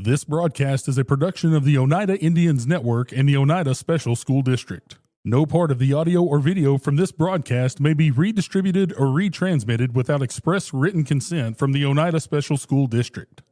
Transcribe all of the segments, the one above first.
This broadcast is a production of the Oneida Indians Network and the Oneida Special School District. No part of the audio or video from this broadcast may be redistributed or retransmitted without express written consent from the Oneida Special School District.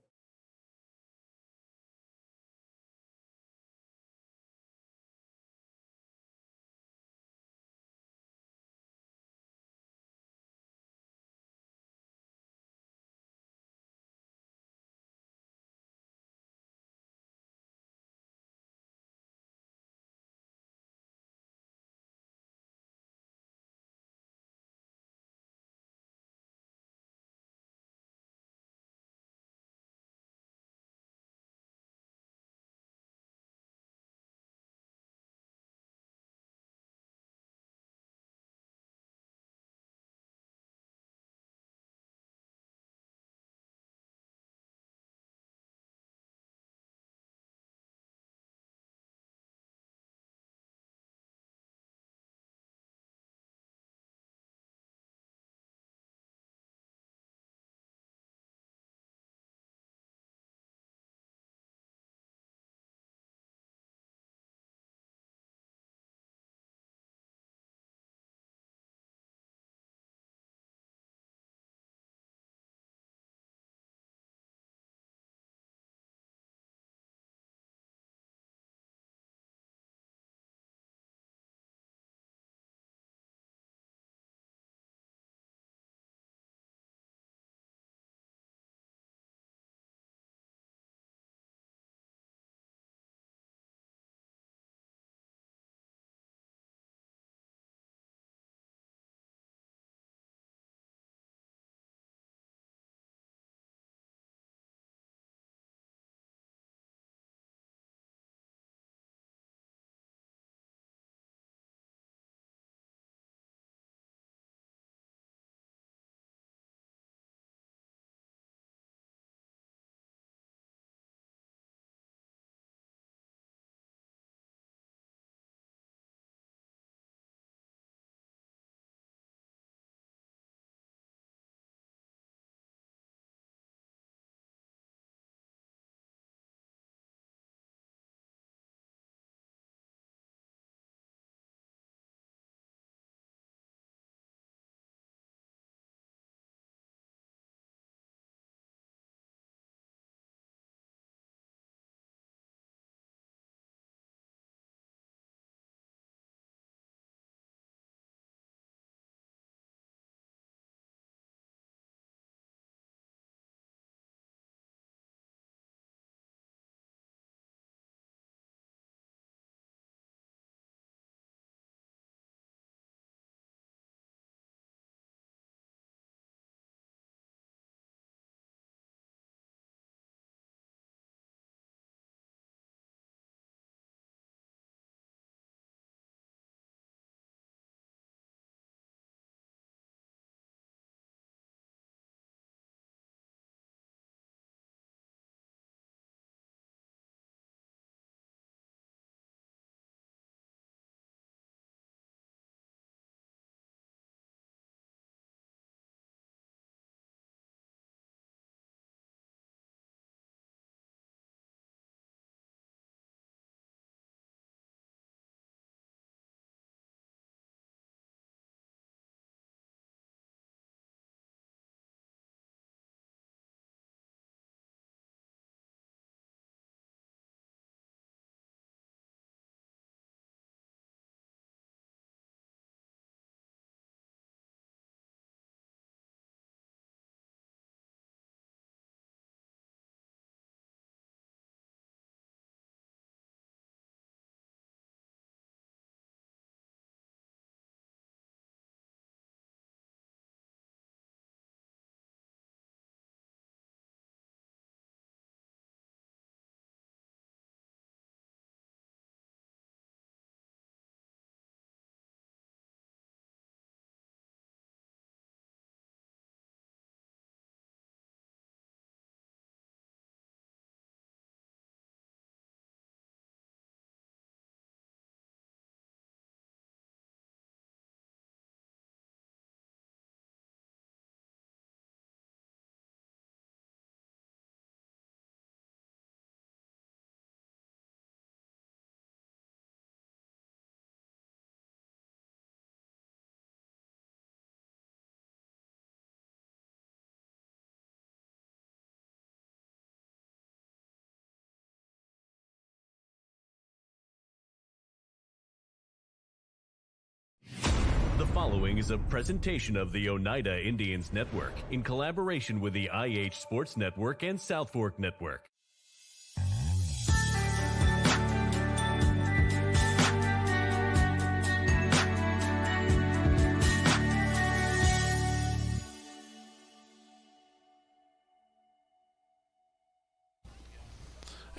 following is a presentation of the Oneida Indians Network in collaboration with the IH Sports Network and South Fork Network.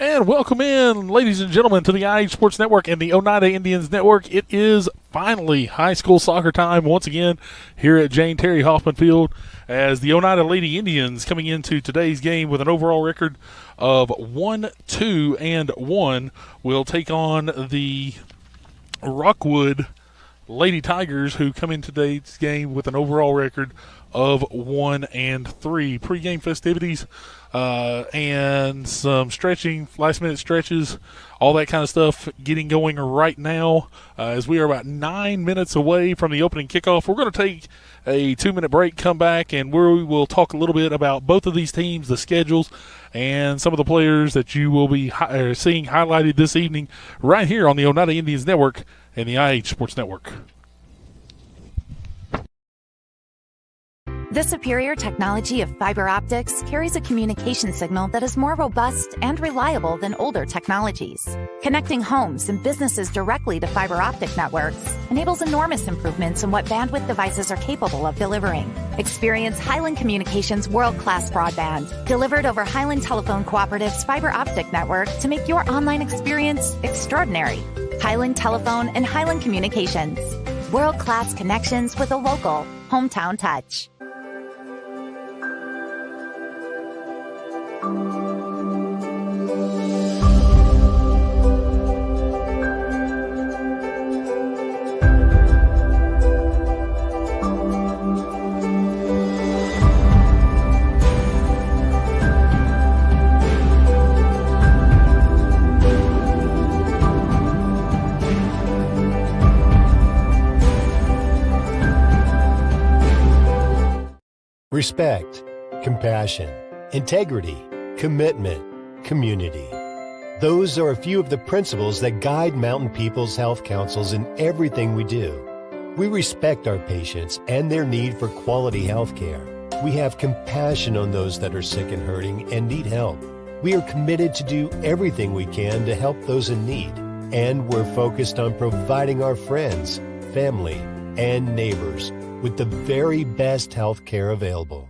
And welcome in, ladies and gentlemen, to the IH Sports Network and the Oneida Indians Network. It is finally high school soccer time once again here at Jane Terry Hoffman Field as the Oneida Lady Indians coming into today's game with an overall record of 1-2-1 will take on the Rockwood Lady Tigers, who come in today's game with an overall record of 1-3. Pre-game festivities and some stretching, last-minute stretches, all that kind of stuff getting going right now as we are about 9 minutes away from the opening kickoff. We're going to take a 2-minute break, come back, and we will talk a little bit about both of these teams, the schedules, and some of the players that you will be seeing highlighted this evening right here on the Oneida Indians Network and the IH Sports Network. The superior technology of fiber optics carries a communication signal that is more robust and reliable than older technologies. Connecting homes and businesses directly to fiber optic networks enables enormous improvements in what bandwidth devices are capable of delivering. Experience Highland Communications world-class broadband, delivered over Highland Telephone Cooperative's fiber optic network to make your online experience extraordinary. Highland Telephone and Highland Communications. World-class connections with a local, hometown touch. Respect, compassion, integrity, commitment, community. Those are a few of the principles that guide Mountain People's Health Councils in everything we do. We respect our patients and their need for quality health care. We have compassion on those that are sick and hurting and need help. We are committed to do everything we can to help those in need. And we're focused on providing our friends, family, and neighbors with the very best health care available.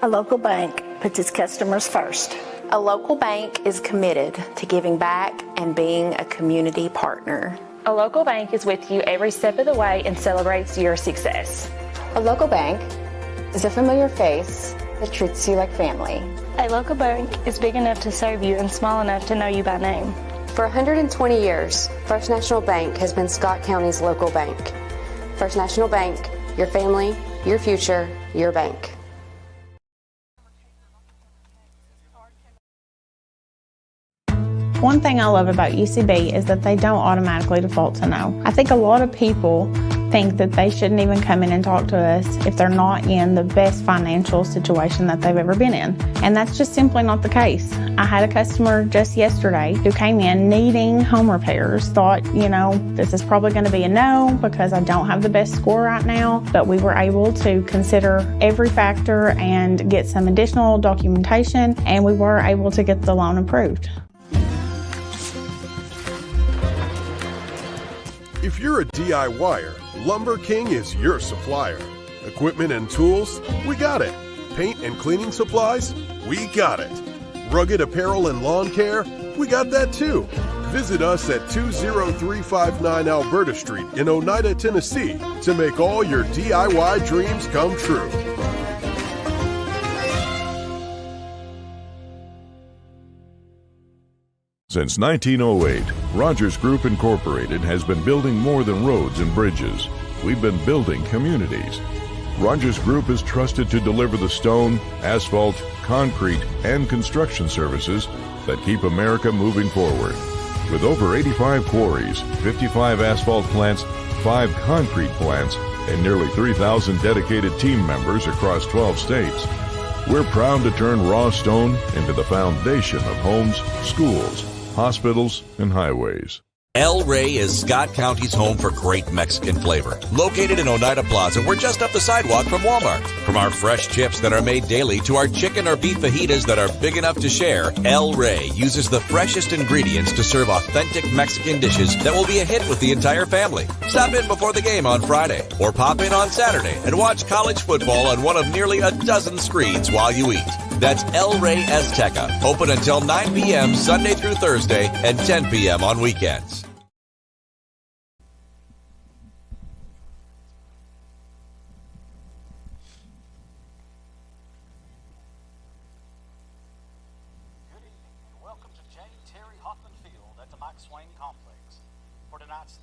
A local bank puts its customers first. A local bank is committed to giving back and being a community partner. A local bank is with you every step of the way and celebrates your success. A local bank is a familiar face that treats you like family. A local bank is big enough to serve you and small enough to know you by name. For 120 years, First National Bank has been Scott County's local bank. First National Bank, your family, your future, your bank. One thing I love about UCB is that they don't automatically default to no. I think a lot of people think that they shouldn't even come in and talk to us if they're not in the best financial situation that they've ever been in. And that's just simply not the case. I had a customer just yesterday who came in needing home repairs, thought, this is probably going to be a no because I don't have the best score right now, but we were able to consider every factor and get some additional documentation, and we were able to get the loan approved. If you're a DIYer, Lumber King is your supplier. Equipment and tools? We got it. Paint and cleaning supplies? We got it. Rugged apparel and lawn care? We got that too. Visit us at 20359 Alberta Street in Oneida, Tennessee to make all your DIY dreams come true. Since 1908, Rogers Group Incorporated has been building more than roads and bridges. We've been building communities. Rogers Group is trusted to deliver the stone, asphalt, concrete, and construction services that keep America moving forward. With over 85 quarries, 55 asphalt plants, 5 concrete plants, and nearly 3,000 dedicated team members across 12 states, we're proud to turn raw stone into the foundation of homes, schools, hospitals, and highways. El Rey is Scott County's home for great Mexican flavor. Located in Oneida Plaza, we're just up the sidewalk from Walmart. From our fresh chips that are made daily to our chicken or beef fajitas that are big enough to share, El Rey uses the freshest ingredients to serve authentic Mexican dishes that will be a hit with the entire family. Stop in before the game on Friday or pop in on Saturday and watch college football on one of nearly a dozen screens while you eat. That's El Rey Azteca, open until 9 p.m. Sunday through Thursday and 10 p.m. on weekends.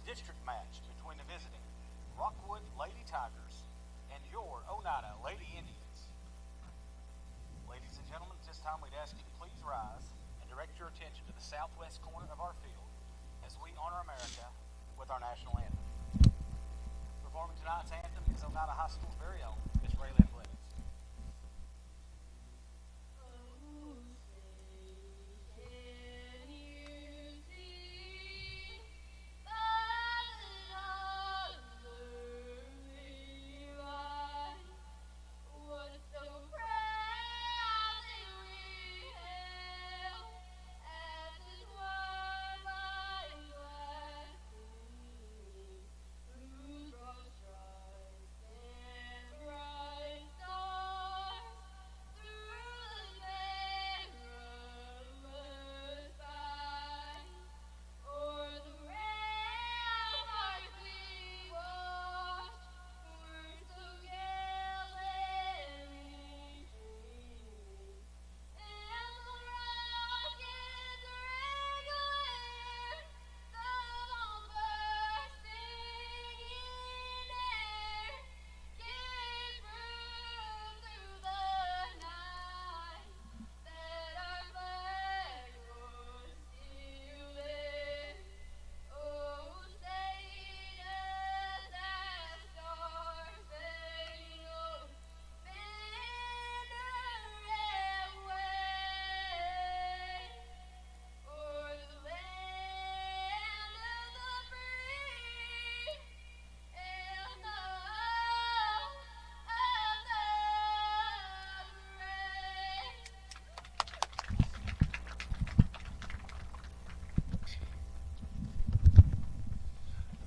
District match between the visiting Rockwood Lady Tigers and your Oneida Lady Indians. Ladies and gentlemen, at this time we'd ask you to please rise and direct your attention to the southwest corner of our field as we honor America with our national anthem. Performing tonight's anthem is Oneida High School's very own Miss Raylan Blevins.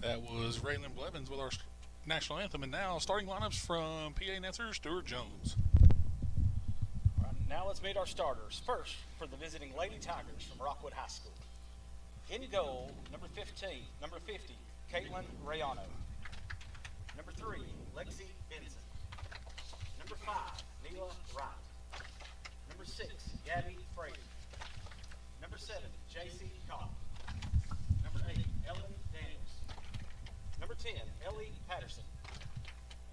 That was Raylan Blevins with our national anthem, and now starting lineups from PA announcer Stuart Jones. All right, now let's meet our starters. First, for the visiting Lady Tigers from Rockwood High School. In goal, number 50, Caitlin Rayano. Number 3, Lexi Benson. Number 5, Neela Wright. Number 6, Gabby Frazier. Number 7, JC Cobb. Number 8, Ellen Daniels. Number 10, Ellie Patterson.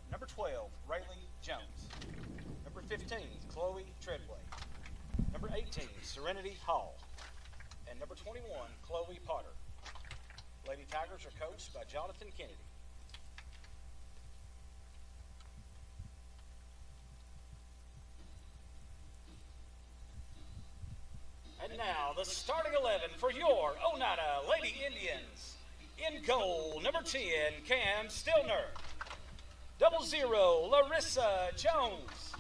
Number 12, Rayleigh Jones. Number 15, Chloe Treadway. Number 18, Serenity Hall. And number 21, Chloe Potter. Lady Tigers are coached by Jonathan Kennedy. And now, the starting 11 for your Oneida Lady Indians. In goal, number 10, Cam Stillner. 00, Larissa Jones.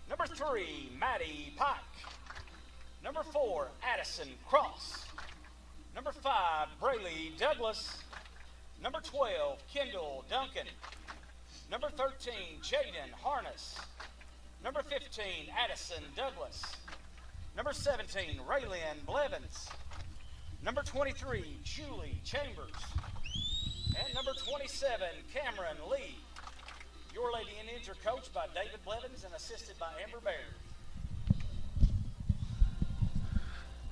Number 3, Maddie Pike. Number 4, Addison Cross. Number 5, Brayley Douglas. Number 12, Kendall Duncan. Number 13, Jaden Harness. Number 15, Addison Douglas. Number 17, Raylyn Blevins. Number 23, Julie Chambers. And number 27, Cameron Lee. Your Lady Indians are coached by David Blevins and assisted by Amber Baird.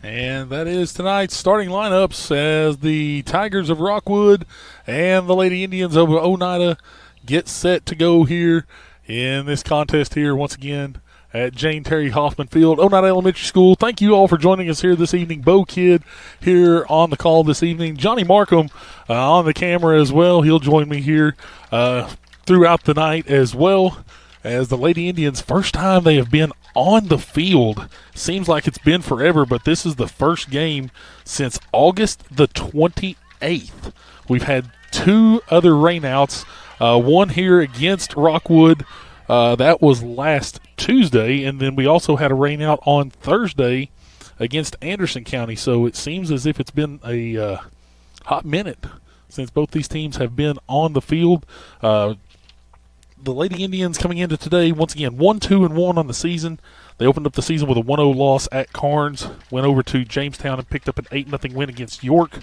And that is tonight's starting lineups as the Tigers of Rockwood and the Lady Indians of Oneida get set to go here in this contest here once again at Jane Terry Hoffman Field, Oneida Elementary School. Thank you all for joining us here this evening. Bo Kidd here on the call this evening. Johnny Markham on the camera as well. He'll join me here throughout the night as well as the Lady Indians. First time they have been on the field. Seems like it's been forever, but this is the first game since August the 28th 8th. We've had 2 other rainouts, one here against Rockwood. That was last Tuesday, and then we also had a rainout on Thursday against Anderson County. So it seems as if it's been a hot minute since both these teams have been on the field. The Lady Indians coming into today, once again, 1-2-1 on the season. They opened up the season with a 1-0 loss at Carnes, went over to Jamestown and picked up an 8-0 win against York.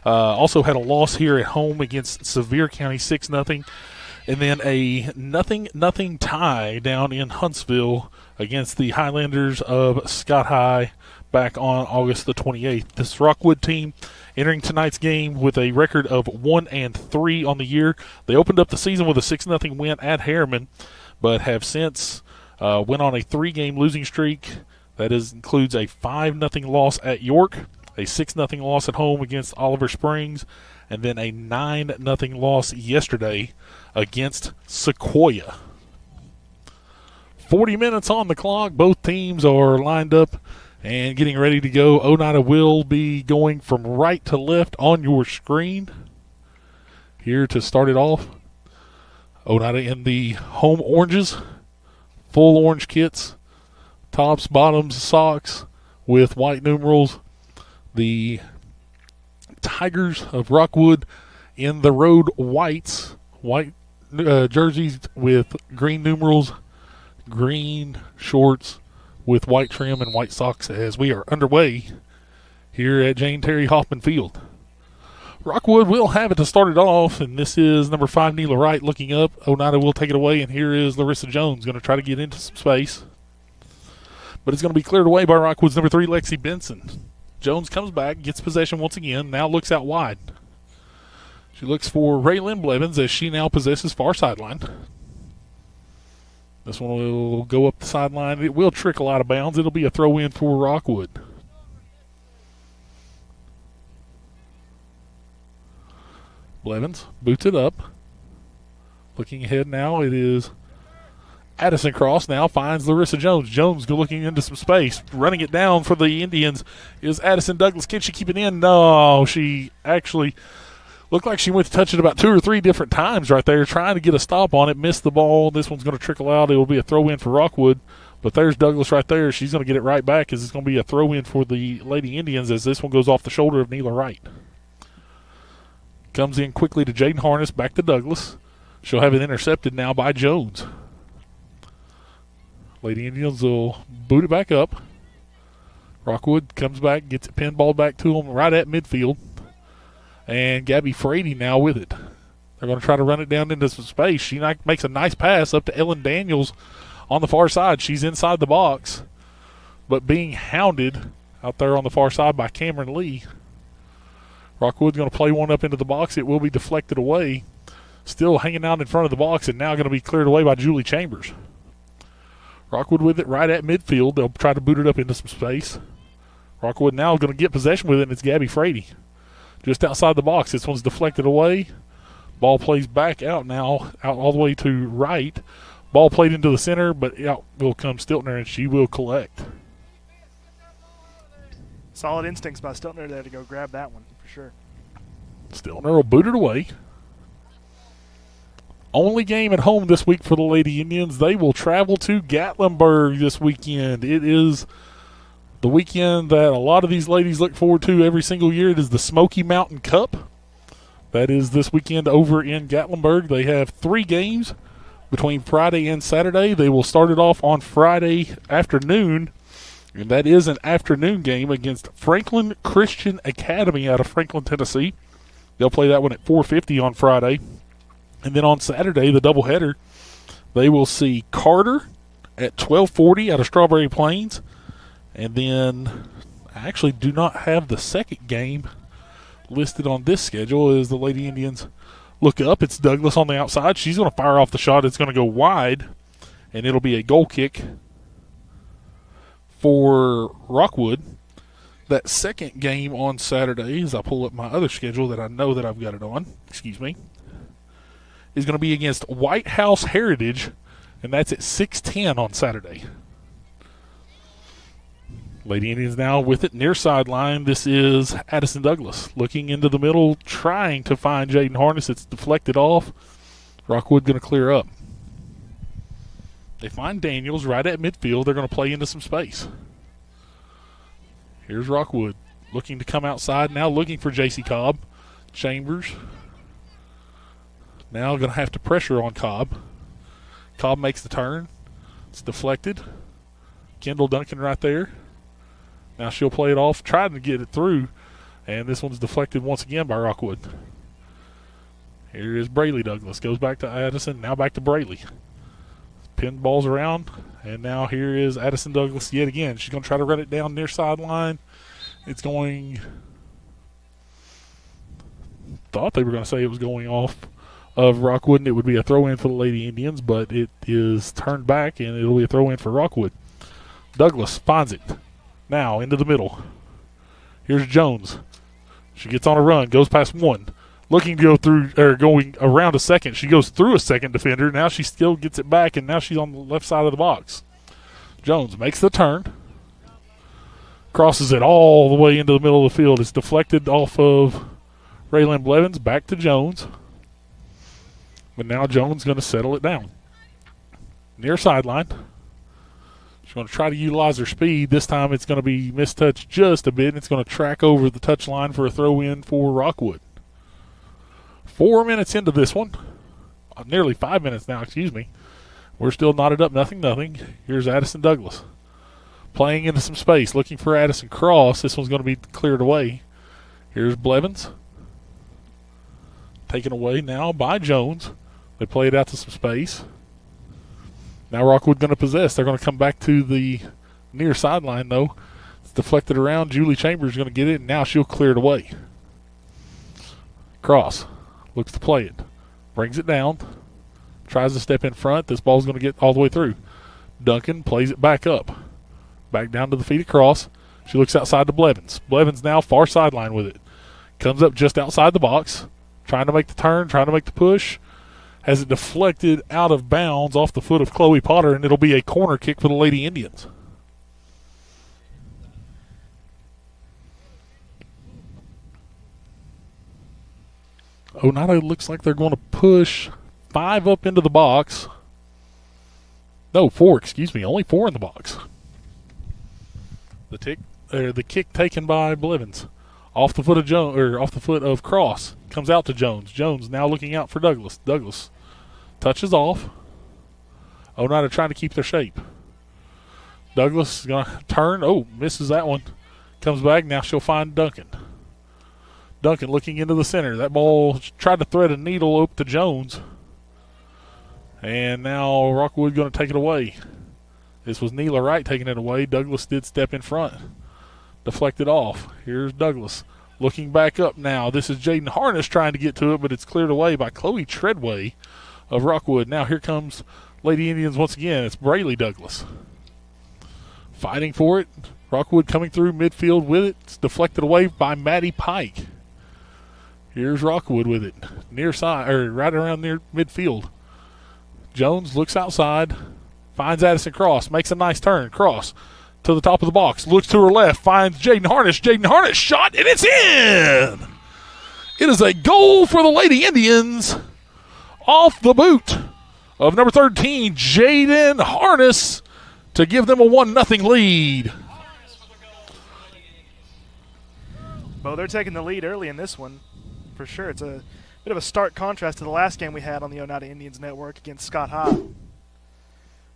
Also had a loss here at home against Sevier County, 6-0. And then a 0-0 tie down in Huntsville against the Highlanders of Scott High back on August the 28th. This Rockwood team entering tonight's game with a record of 1-3 on the year. They opened up the season with a 6-0 win at Harriman, but have since went on a 3-game losing streak. That includes a 5-0 loss at York, a 6-0 loss at home against Oliver Springs, and then a 9-0 loss yesterday against Sequoia. 40 minutes on the clock. Both teams are lined up and getting ready to go. Oneida will be going from right to left on your screen. Here to start it off, Oneida in the home oranges, full orange kits, tops, bottoms, socks with white numerals. The Tigers of Rockwood in the road whites, white jerseys with green numerals, green shorts with white trim and white socks as we are underway here at Jane Terry Hoffman Field. Rockwood will have it to start it off, and this is number 5, Neela Wright looking up. Oneida will take it away, and here is Larissa Jones going to try to get into some space. But it's going to be cleared away by Rockwood's number 3, Lexi Benson. Jones comes back, gets possession once again, now looks out wide. She looks for Raylyn Blevins as she now possesses far sideline. This one will go up the sideline. It will trickle out of bounds. It'll be a throw-in for Rockwood. Blevins boots it up. Looking ahead now, it is Addison Cross now finds Larissa Jones. Jones looking into some space. Running it down for the Indians is Addison Douglas. Can she keep it in? No, she actually looked like she went to touch it about 2 or 3 different times right there, trying to get a stop on it. Missed the ball. This one's going to trickle out. It will be a throw-in for Rockwood. But there's Douglas right there. She's going to get it right back as it's going to be a throw-in for the Lady Indians as this one goes off the shoulder of Neela Wright. Comes in quickly to Jaden Harness, back to Douglas. She'll have it intercepted now by Jones. Lady Indians will boot it back up. Rockwood comes back, gets it pinballed back to them right at midfield. And Gabby Frady now with it. They're going to try to run it down into some space. She makes a nice pass up to Ellen Daniels on the far side. She's inside the box, but being hounded out there on the far side by Cameron Lee. Rockwood's going to play one up into the box. It will be deflected away. Still hanging out in front of the box and now going to be cleared away by Julie Chambers. Rockwood with it right at midfield. They'll try to boot it up into some space. Rockwood now going to get possession with it, and it's Gabby Frady. Just outside the box. This one's deflected away. Ball plays back out now, out all the way to right. Ball played into the center, but out will come Stiltner, and she will collect. Solid instincts by Stiltner there to go grab that one, for sure. Stiltner will boot it away. Only game at home this week for the Lady Indians. They will travel to Gatlinburg this weekend. It is the weekend that a lot of these ladies look forward to every single year. It is the Smoky Mountain Cup. That is this weekend over in Gatlinburg. They have 3 games between Friday and Saturday. They will start it off on Friday afternoon, and that is an afternoon game against Franklin Christian Academy out of Franklin, Tennessee. They'll play that one at 4:50 on Friday. And then on Saturday, the doubleheader, they will see Carter at 12:40 out of Strawberry Plains. And then I actually do not have the second game listed on this schedule as the Lady Indians look up. It's Douglas on the outside. She's going to fire off the shot. It's going to go wide, and it'll be a goal kick for Rockwood. That second game on Saturday, as I pull up my other schedule that I know that I've got it on, is going to be against White House Heritage, and that's at 6:10 on Saturday. Lady Indians now with it near sideline. This is Addison Douglas looking into the middle, trying to find Jaden Harness. It's deflected off. Rockwood going to clear up. They find Daniels right at midfield. They're going to play into some space. Here's Rockwood looking to come outside now, looking for J.C. Cobb. Chambers now going to have to pressure on Cobb. Cobb makes the turn. It's deflected. Kendall Duncan right there. Now she'll play it off, trying to get it through, and this one's deflected once again by Rockwood. Here is Brayley Douglas. Goes back to Addison, now back to Brayley. Pin balls around, and now here is Addison Douglas yet again. She's going to try to run it down near sideline. It's going – thought they were going to say it was going off of Rockwood, and it would be a throw-in for the Lady Indians, but it is turned back, and it'll be a throw-in for Rockwood. Douglas finds it. Now into the middle. Here's Jones. She gets on a run, goes past one. Looking to go through, or going around a second. She goes through a second defender. Now she still gets it back, and now she's on the left side of the box. Jones makes the turn. Crosses it all the way into the middle of the field. It's deflected off of Raylan Blevins. Back to Jones. But now Jones going to settle it down. Near sideline. She's going to try to utilize her speed. This time it's going to be mistouched just a bit, and it's going to track over the touch line for a throw-in for Rockwood. 4 minutes into this one. Nearly 5 minutes now, excuse me. We're still knotted up, 0-0. Here's Addison Douglas. Playing into some space, looking for Addison Cross. This one's going to be cleared away. Here's Blevins. Taken away now by Jones. They play it out to some space. Now Rockwood going to possess. They're going to come back to the near sideline, though. It's deflected around. Julie Chambers is going to get it, and now she'll clear it away. Cross looks to play it. Brings it down. Tries to step in front. This ball's going to get all the way through. Duncan plays it back up. Back down to the feet of Cross. She looks outside to Blevins. Blevins now far sideline with it. Comes up just outside the box. Trying to make the turn, trying to make the push. Has it deflected out of bounds off the foot of Chloe Potter, and it'll be a corner kick for the Lady Indians. Oneida looks like they're going to push 5 up into the box. No, 4, excuse me. Only 4 in the box. The kick taken by Blevins. Off the foot of Jones, or off the foot of Cross. Comes out to Jones. Jones now looking out for Douglas. Douglas touches off. Oneida trying to keep their shape. Douglas is going to turn. Oh, misses that one. Comes back. Now she'll find Duncan. Duncan looking into the center. That ball tried to thread a needle up to Jones. And now Rockwood going to take it away. This was Neela Wright taking it away. Douglas did step in front. Deflected off. Here's Douglas looking back up now. This is Jaden Harness trying to get to it, but it's cleared away by Chloe Treadway of Rockwood. Now here comes Lady Indians once again. It's Brayley Douglas fighting for it. Rockwood coming through midfield with it. It's deflected away by Maddie Pike. Here's Rockwood with it. Near side, or right around near midfield. Jones looks outside. Finds Addison Cross. Makes a nice turn. Cross to the top of the box. Looks to her left. Finds Jaden Harness. Jaden Harness shot, and it's in! It is a goal for the Lady Indians off the boot of number 13, Jaden Harness, to give them a 1-0 lead. Well, they're taking the lead early in this one, for sure. It's a bit of a stark contrast to the last game we had on the Oneida Indians Network against Scott High,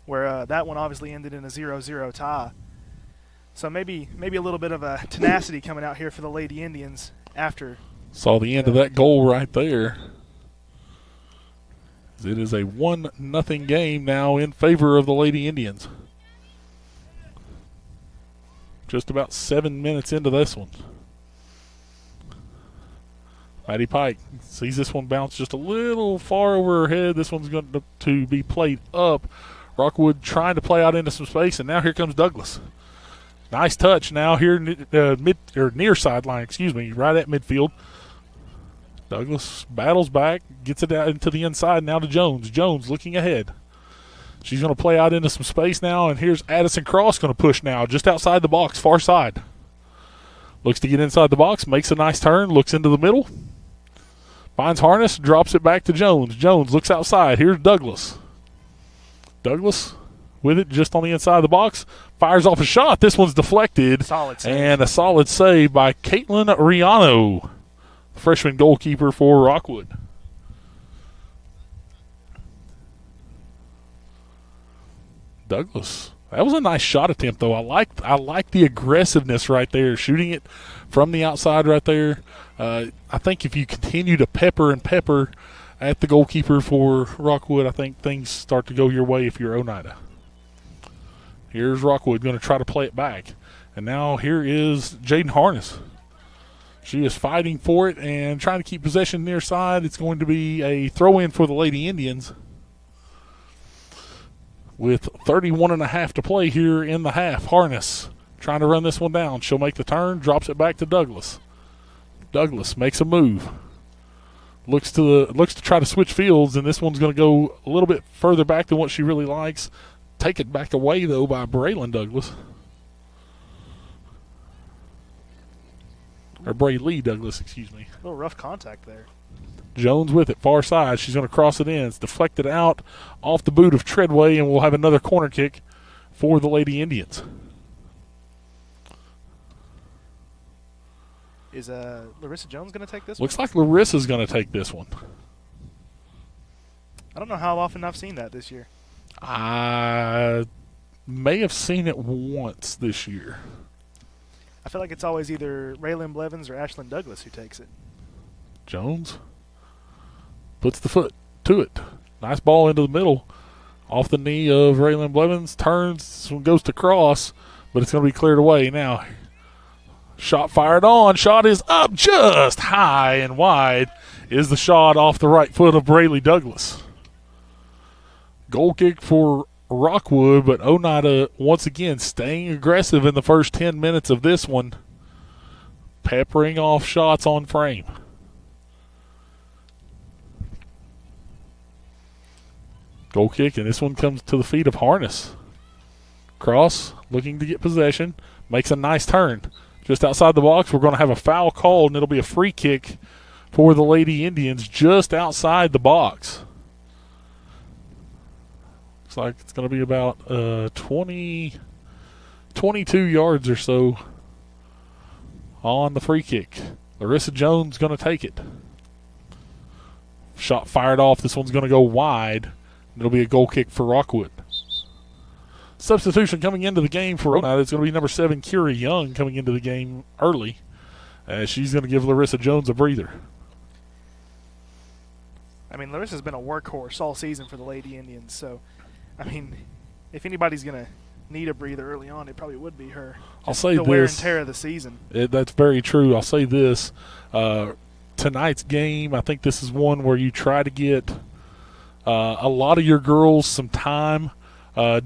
where that one obviously ended in a 0-0 tie. So maybe a little bit of a tenacity coming out here for the Lady Indians after. Saw the end of that goal right there. It is a 1-0 game now in favor of the Lady Indians. Just about 7 minutes into this one. Maddie Pike sees this one bounce just a little far over her head. This one's going to be played up. Rockwood trying to play out into some space, and now here comes Douglas. Nice touch now here near sideline, right at midfield. Douglas battles back, gets it out into the inside now to Jones. Jones looking ahead. She's going to play out into some space now, and here's Addison Cross going to push now, just outside the box, far side. Looks to get inside the box, makes a nice turn, looks into the middle. Finds Harness, drops it back to Jones. Jones looks outside. Here's Douglas. Douglas with it just on the inside of the box. Fires off a shot. This one's deflected. Solid save. And a solid save by Caitlin Riano, freshman goalkeeper for Rockwood. Douglas. That was a nice shot attempt, though. I like the aggressiveness right there, shooting it from the outside right there. I think if you continue to pepper at the goalkeeper for Rockwood, I think things start to go your way if you're Oneida. Here's Rockwood going to try to play it back. And now here is Jaden Harness. She is fighting for it and trying to keep possession near side. It's going to be a throw-in for the Lady Indians with 31.5 to play here in the half. Harness trying to run this one down. She'll make the turn, drops it back to Douglas. Douglas makes a move. Looks to try to switch fields, and this one's going to go a little bit further back than what she really likes. Taken back away, though, by Braylon Douglas. Or Brayley Douglas, excuse me. A little rough contact there. Jones with it, far side. She's going to cross it in. It's deflected out off the boot of Treadway, and we'll have another corner kick for the Lady Indians. Is Larissa Jones going to take this one? Looks like Larissa's going to take this one. I don't know how often I've seen that this year. I may have seen it once this year. I feel like it's always either Raylan Blevins or Ashlyn Douglas who takes it. Jones puts the foot to it. Nice ball into the middle. Off the knee of Raylan Blevins. Turns. This one goes to cross, but it's going to be cleared away now. Shot fired on. Shot is up just high and wide. Is the shot off the right foot of Brayley Douglas. Goal kick for Rockwood, but Oneida once again staying aggressive in the first 10 minutes of this one. Peppering off shots on frame. Goal kick, and this one comes to the feet of Harness. Cross, looking to get possession, makes a nice turn. Just outside the box, we're going to have a foul called, and it'll be a free kick for the Lady Indians just outside the box. Looks like it's going to be about 22 yards or so on the free kick. Larissa Jones going to take it. Shot fired off. This one's going to go wide. It'll be a goal kick for Rockwood. Substitution coming into the game for Oneida. It's going to be number 7, Kira Young, coming into the game early. She's going to give Larissa Jones a breather. I mean, Larissa's been a workhorse all season for the Lady Indians. So, I mean, if anybody's going to need a breather early on, it probably would be her. I'll say the this. wear and tear of the season. That's very true. I'll say this. Tonight's game, I think this is one where you try to get a lot of your girls some time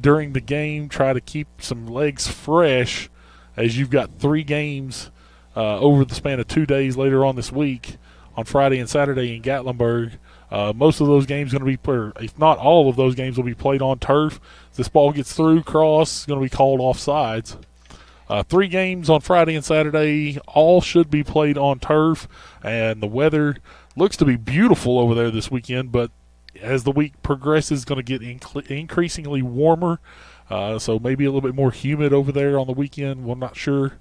during the game, try to keep some legs fresh as you've got 3 games over the span of 2 days later on this week on Friday and Saturday in Gatlinburg. Most of those games going to be, if not all of those games, will be played on turf. This ball gets through, cross, is going to be called offsides. 3 games on Friday and Saturday, all should be played on turf, and the weather looks to be beautiful over there this weekend, but as the week progresses, it's going to get increasingly warmer, so maybe a little bit more humid over there on the weekend. Well, I'm not sure.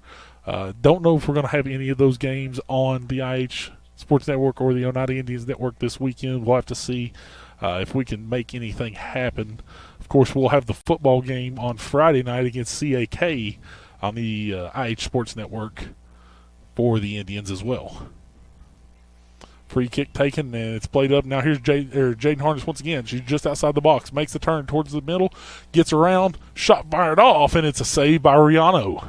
Don't know if we're going to have any of those games on the IH Sports Network or the Oneida Indians Network this weekend. We'll have to see if we can make anything happen. Of course, we'll have the football game on Friday night against CAK on the IH Sports Network for the Indians as well. Free kick taken, and it's played up. Now here's Jaden Harness once again. She's just outside the box. Makes the turn towards the middle. Gets around. Shot fired off, and it's a save by Riano.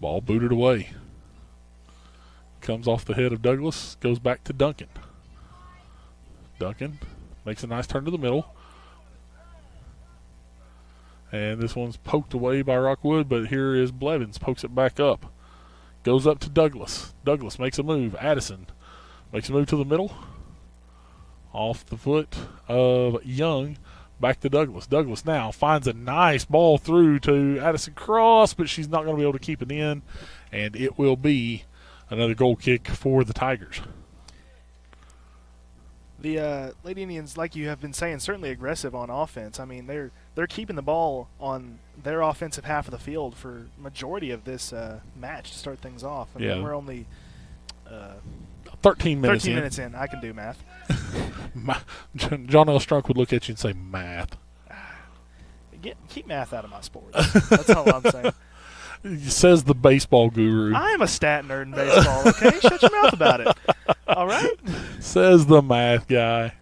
Ball booted away. Comes off the head of Douglas. Goes back to Duncan. Duncan makes a nice turn to the middle. And this one's poked away by Rockwood, but here is Blevins. Pokes it back up. Goes up to Douglas. Douglas makes a move. Addison makes a move to the middle. Off the foot of Young. Back to Douglas. Douglas now finds a nice ball through to Addison Cross, but she's not going to be able to keep it in, and it will be another goal kick for the Tigers. The Lady Indians, like you have been saying, certainly aggressive on offense. I mean, they're keeping the ball on their offensive half of the field for majority of this match to start things off. I mean, we're only 13 minutes 13 in. minutes in. I can do math. John L. Strunk would look at you and say, math. Keep math out of my sports. That's all I'm saying. Says the baseball guru. I am a stat nerd in baseball, okay? Shut your mouth about it. All right? Says the math guy.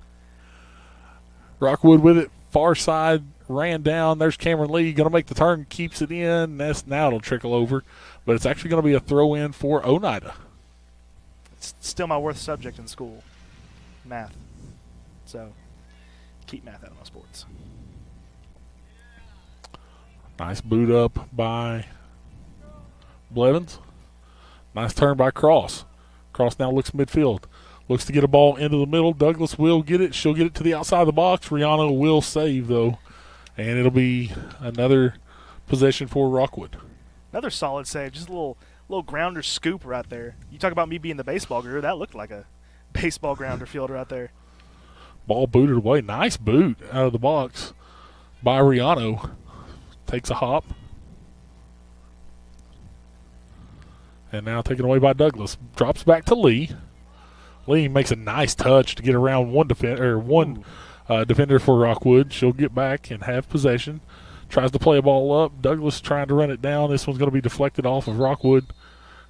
Rockwood with it. Far side. Ran down. There's Cameron Lee. Going to make the turn. Keeps it in. Now it'll trickle over. But it's actually going to be a throw in for Oneida. It's still my worst subject in school. Math. So, keep math out of my sports. Nice boot up by Blevins. Nice turn by Cross. Cross now looks midfield. Looks to get a ball into the middle. Douglas will get it. She'll get it to the outside of the box. Rihanna will save, though. And it'll be another possession for Rockwood. Another solid save. Just a little grounder scoop right there. You talk about me being the baseball guru. That looked like a baseball grounder field right there. Ball booted away. Nice boot out of the box by Rihanna. Takes a hop. And now taken away by Douglas. Drops back to Lee. Lee makes a nice touch to get around one defender for Rockwood. She'll get back and have possession. Tries to play a ball up. Douglas trying to run it down. This one's going to be deflected off of Rockwood.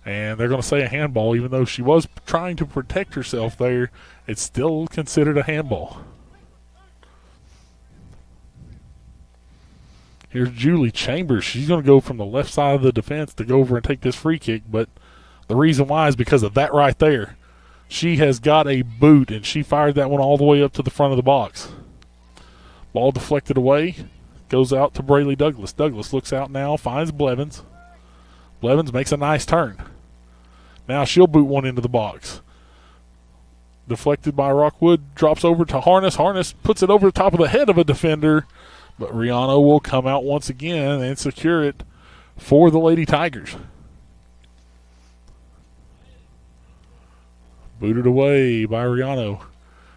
And they're going to say a handball, even though she was trying to protect herself there. It's still considered a handball. Here's Julie Chambers. She's going to go from the left side of the defense to go over and take this free kick. But the reason why is because of that right there. She has got a boot, and she fired that one all the way up to the front of the box. Ball deflected away. Goes out to Brayley Douglas. Douglas looks out now, finds Blevins. Blevins makes a nice turn. Now she'll boot one into the box. Deflected by Rockwood, drops over to Harness. Harness puts it over the top of the head of a defender, but Rihanna will come out once again and secure it for the Lady Tigers. Booted away by Rihanna.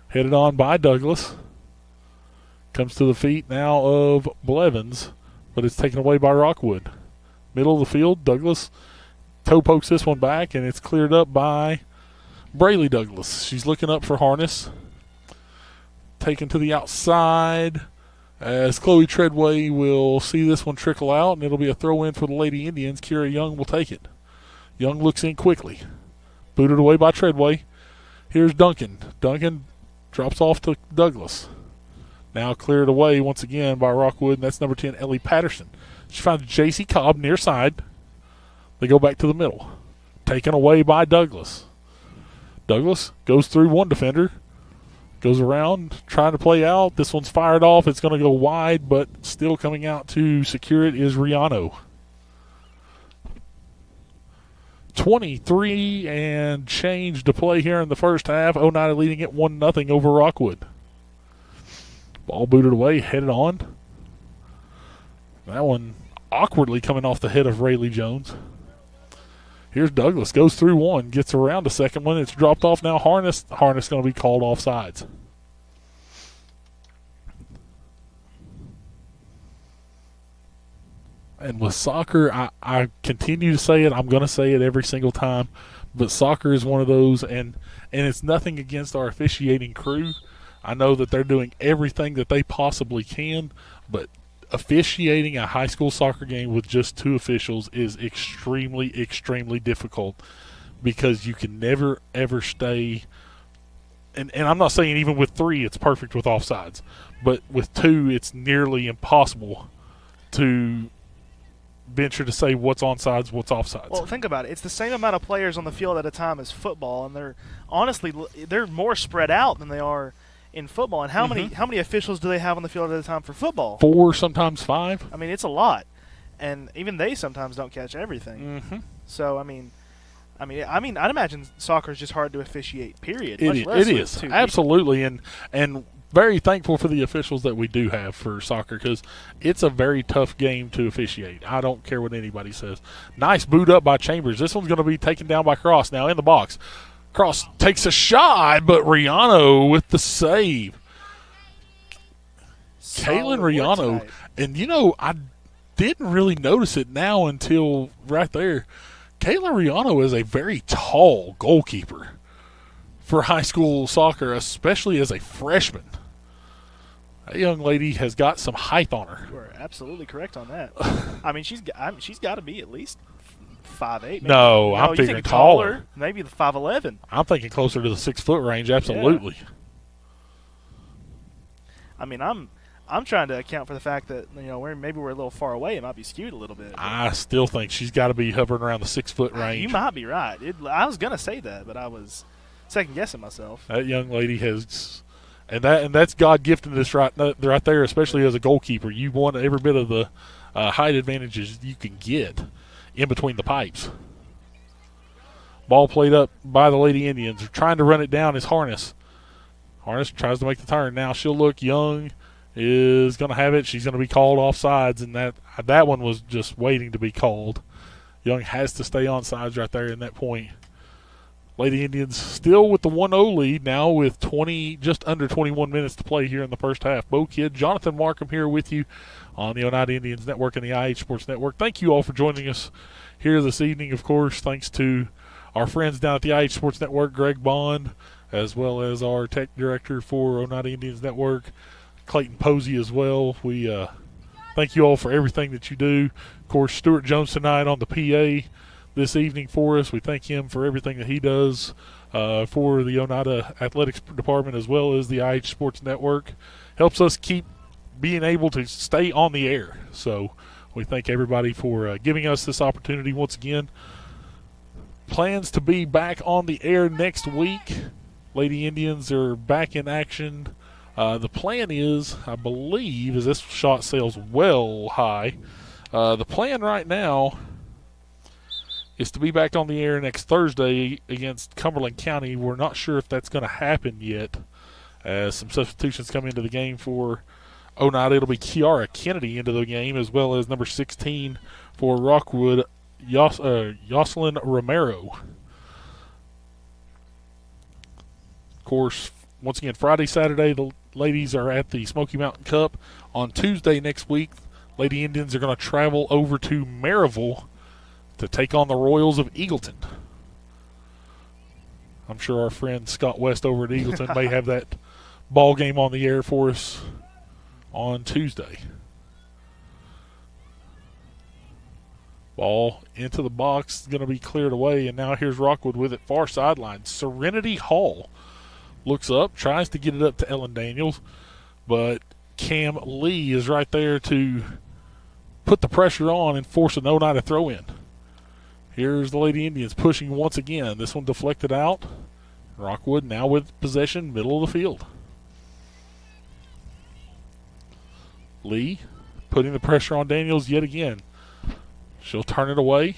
Headed on by Douglas. Comes to the feet now of Blevins, but it's taken away by Rockwood. Middle of the field, Douglas toe pokes this one back, and it's cleared up by Brayley Douglas. She's looking up for Harness. Taken to the outside as Chloe Treadway will see this one trickle out, and it'll be a throw in for the Lady Indians. Kira Young will take it. Young looks in quickly. Booted away by Treadway. Here's Duncan. Duncan drops off to Douglas. Now cleared away once again by Rockwood, and that's number 10, Ellie Patterson. She finds J.C. Cobb near side. They go back to the middle. Taken away by Douglas. Douglas goes through one defender. Goes around, trying to play out. This one's fired off. It's going to go wide, but still coming out to secure it is Rihanna. 23 and change to play here in the first half. Oneida leading it 1-0 over Rockwood. Ball booted away, headed on. That one awkwardly coming off the head of Rayleigh Jones. Here's Douglas, goes through one, gets around a second one. It's dropped off now. Harness going to be called offsides. And with soccer, I continue to say it. I'm going to say it every single time. But soccer is one of those, and it's nothing against our officiating crew. I know that they're doing everything that they possibly can, but officiating a high school soccer game with just two officials is extremely, extremely difficult because you can never, ever stay – and I'm not saying even with three it's perfect with offsides, but with two it's nearly impossible to venture to say what's onsides, what's offsides. Well, think about it. It's the same amount of players on the field at a time as football, and they're more spread out than they are – in football. And how many officials do they have on the field at a time for football? 4, sometimes 5. I mean, it's a lot. And even they sometimes don't catch everything. So, I mean, I mean, I'd imagine soccer is just hard to officiate. Period. It is absolutely, and very thankful for the officials that we do have for soccer because it's a very tough game to officiate. I don't care what anybody says. Nice boot up by Chambers. This one's going to be taken down by Cross now in the box. Cross takes a shot, but Riano with the save. Kaylin Riano, and I didn't really notice it now until right there. Kaylin Riano is a very tall goalkeeper for high school soccer, especially as a freshman. That young lady has got some height on her. You are absolutely correct on that. I mean, she's got to be at least 5'8". No, I'm thinking taller. Maybe the 5'11". I'm thinking closer to the 6 foot range. Absolutely. Yeah. I mean, I'm trying to account for the fact that we're a little far away. It might be skewed a little bit. I still think she's got to be hovering around the 6 foot range. You might be right. I was gonna say that, but I was second guessing myself. That young lady has, and that's God gifted us right there, especially as a goalkeeper. You want every bit of the height advantages you can get in between the pipes. Ball played up by the Lady Indians. They're trying to run it down is Harness. Harness tries to make the turn. Now she'll look. Young is going to have it. She's going to be called offsides, and that one was just waiting to be called. Young has to stay on sides right there in that point. Lady Indians still with the 1-0 lead now with just under 21 minutes to play here in the first half. Bo Kidd, Jonathan Markham here with you on the Oneida Indians Network and the IH Sports Network. Thank you all for joining us here this evening. Of course, thanks to our friends down at the IH Sports Network, Greg Bond, as well as our tech director for Oneida Indians Network, Clayton Posey as well. We thank you all for everything that you do. Of course, Stuart Jones tonight on the PA this evening for us. We thank him for everything that he does for the Oneida Athletics Department as well as the IH Sports Network. Helps us keep being able to stay on the air. So we thank everybody for giving us this opportunity once again. Plans to be back on the air next week. Lady Indians are back in action. The plan is, I believe, as this shot sails well high, the plan right now is to be back on the air next Thursday against Cumberland County. We're not sure if that's going to happen yet as some substitutions come into the game for Oneida. It'll be Kiara Kennedy into the game as well as number 16 for Rockwood, Yoselin Romero. Of course, once again, Friday, Saturday, the ladies are at the Smoky Mountain Cup. On Tuesday next week, Lady Indians are going to travel over to Maryville to take on the Royals of Eagleton. I'm sure our friend Scott West over at Eagleton may have that ball game on the air for us on Tuesday. Ball into the box, going to be cleared away, and now here's Rockwood with it, far sideline. Serenity Hall looks up, tries to get it up to Ellen Daniels, but Cam Lee is right there to put the pressure on and force an Oneida throw in. Here's the Lady Indians pushing once again. This one deflected out. Rockwood now with possession, middle of the field. Lee putting the pressure on Daniels yet again. She'll turn it away.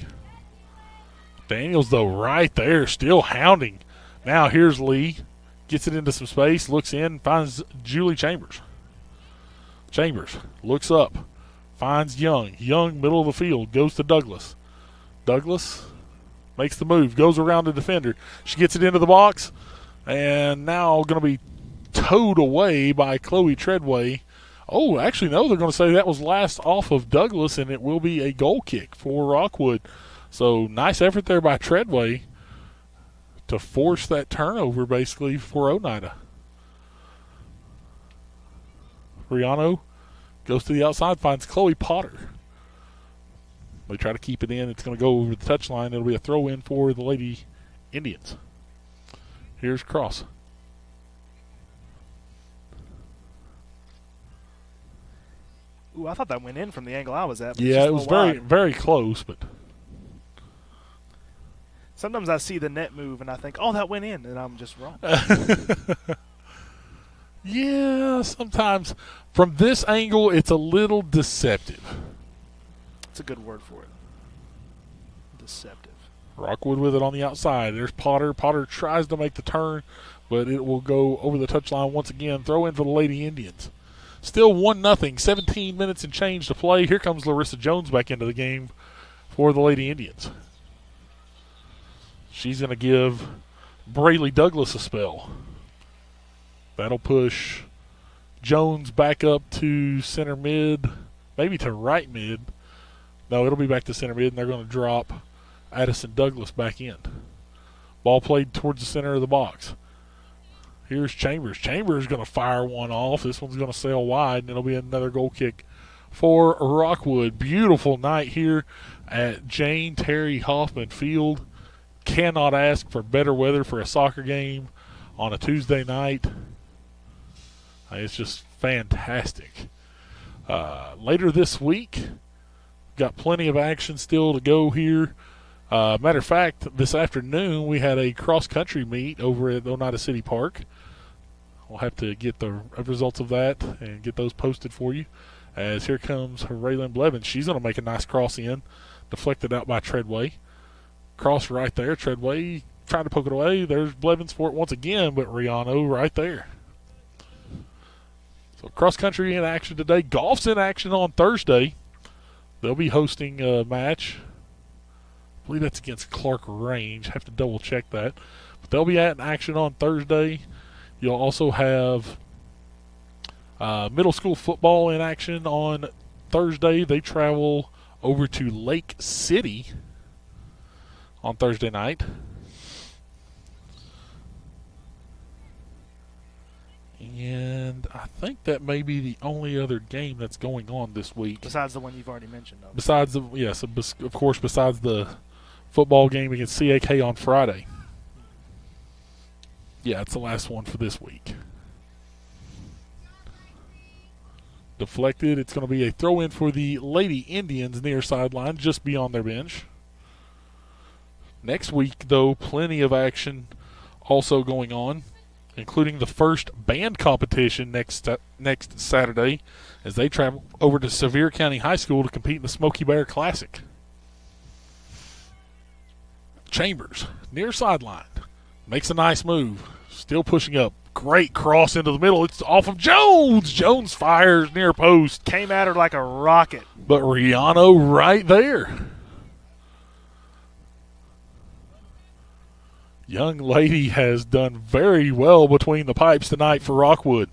Daniels, though, right there, still hounding. Now here's Lee. Gets it into some space, looks in, finds Julie Chambers. Chambers looks up, finds Young. Young, middle of the field, goes to Douglas. Douglas makes the move, goes around the defender. She gets it into the box, and now going to be towed away by Chloe Treadway. Oh, actually, no, they're going to say that was last off of Douglas, and it will be a goal kick for Rockwood. So nice effort there by Treadway to force that turnover, basically, for Oneida. Riano goes to the outside, finds Chloe Potter. They try to keep it in. It's going to go over the touchline. It'll be a throw-in for the Lady Indians. Here's Cross. Ooh, I thought that went in from the angle I was at. Yeah, it was very, very close, but sometimes I see the net move and I think, oh, that went in, and I'm just wrong. Yeah, sometimes from this angle, it's a little deceptive. It's a good word for it. Deceptive. Rockwood with it on the outside. There's Potter. Potter tries to make the turn, but it will go over the touchline once again. Throw in for the Lady Indians. Still 1-0, 17 minutes and change to play. Here comes Larissa Jones back into the game for the Lady Indians. She's going to give Brayley Douglas a spell. That'll push Jones back up to center mid, maybe to right mid. No, it'll be back to center mid, and they're going to drop Addison Douglas back in. Ball played towards the center of the box. Here's Chambers. Chambers is going to fire one off. This one's going to sail wide, and it'll be another goal kick for Rockwood. Beautiful night here at Jane Terry Hoffman Field. Cannot ask for better weather for a soccer game on a Tuesday night. It's just fantastic. Later this week, got plenty of action still to go here. Matter of fact, this afternoon we had a cross-country meet over at Oneida City Park. We'll have to get the results of that and get those posted for you. As here comes Raylan Blevins. She's going to make a nice cross in, deflected out by Treadway. Cross right there. Treadway trying to poke it away. There's Blevins for it once again, but Riano right there. So cross-country in action today. Golf's in action on Thursday. They'll be hosting a match. I believe that's against Clark Range. Have to double-check that. But they'll be in action on Thursday. You'll also have middle school football in action on Thursday. They travel over to Lake City on Thursday night. And I think that may be the only other game that's going on this week. Besides the one you've already mentioned, though. Besides the, yes, of course, besides the football game against CAK on Friday. Yeah, it's the last one for this week. Deflected. It's going to be a throw-in for the Lady Indians near sideline, just beyond their bench. Next week, though, plenty of action also going on, including the first band competition next Saturday as they travel over to Sevier County High School to compete in the Smoky Bear Classic. Chambers, near sideline, makes a nice move, still pushing up. Great cross into the middle. It's off of Jones. Jones fires near post. Came at her like a rocket. But Riano right there. Young lady has done very well between the pipes tonight for Rockwood.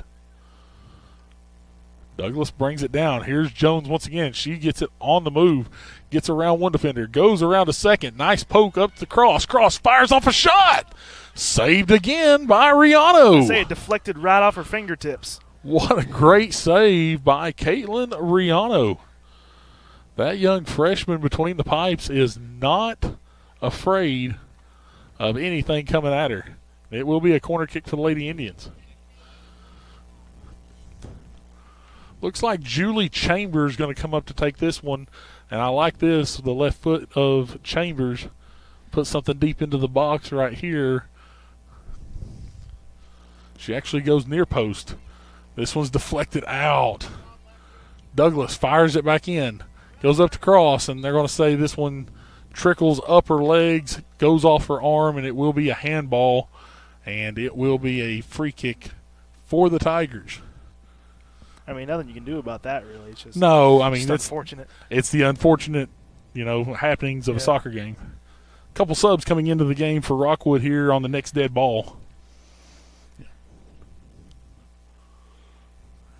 Douglas brings it down. Here's Jones once again. She gets it on the move. Gets around one defender. Goes around a second. Nice poke up the cross. Cross fires off a shot. Saved again by Riano. I say it deflected right off her fingertips. What a great save by Caitlin Riano. That young freshman between the pipes is not afraid of anything coming at her. It will be a corner kick to the Lady Indians. Looks like Julie Chambers is going to come up to take this one. And I like this. The left foot of Chambers put something deep into the box right here. She actually goes near post. This one's deflected out. Douglas fires it back in. Goes up to cross, and they're going to say this one trickles up her legs, goes off her arm, and it will be a handball. And it will be a free kick for the Tigers. I mean, nothing you can do about that, really. It's just no. I mean, it's unfortunate. It's the unfortunate, happenings of a soccer game. A couple subs coming into the game for Rockwood here on the next dead ball.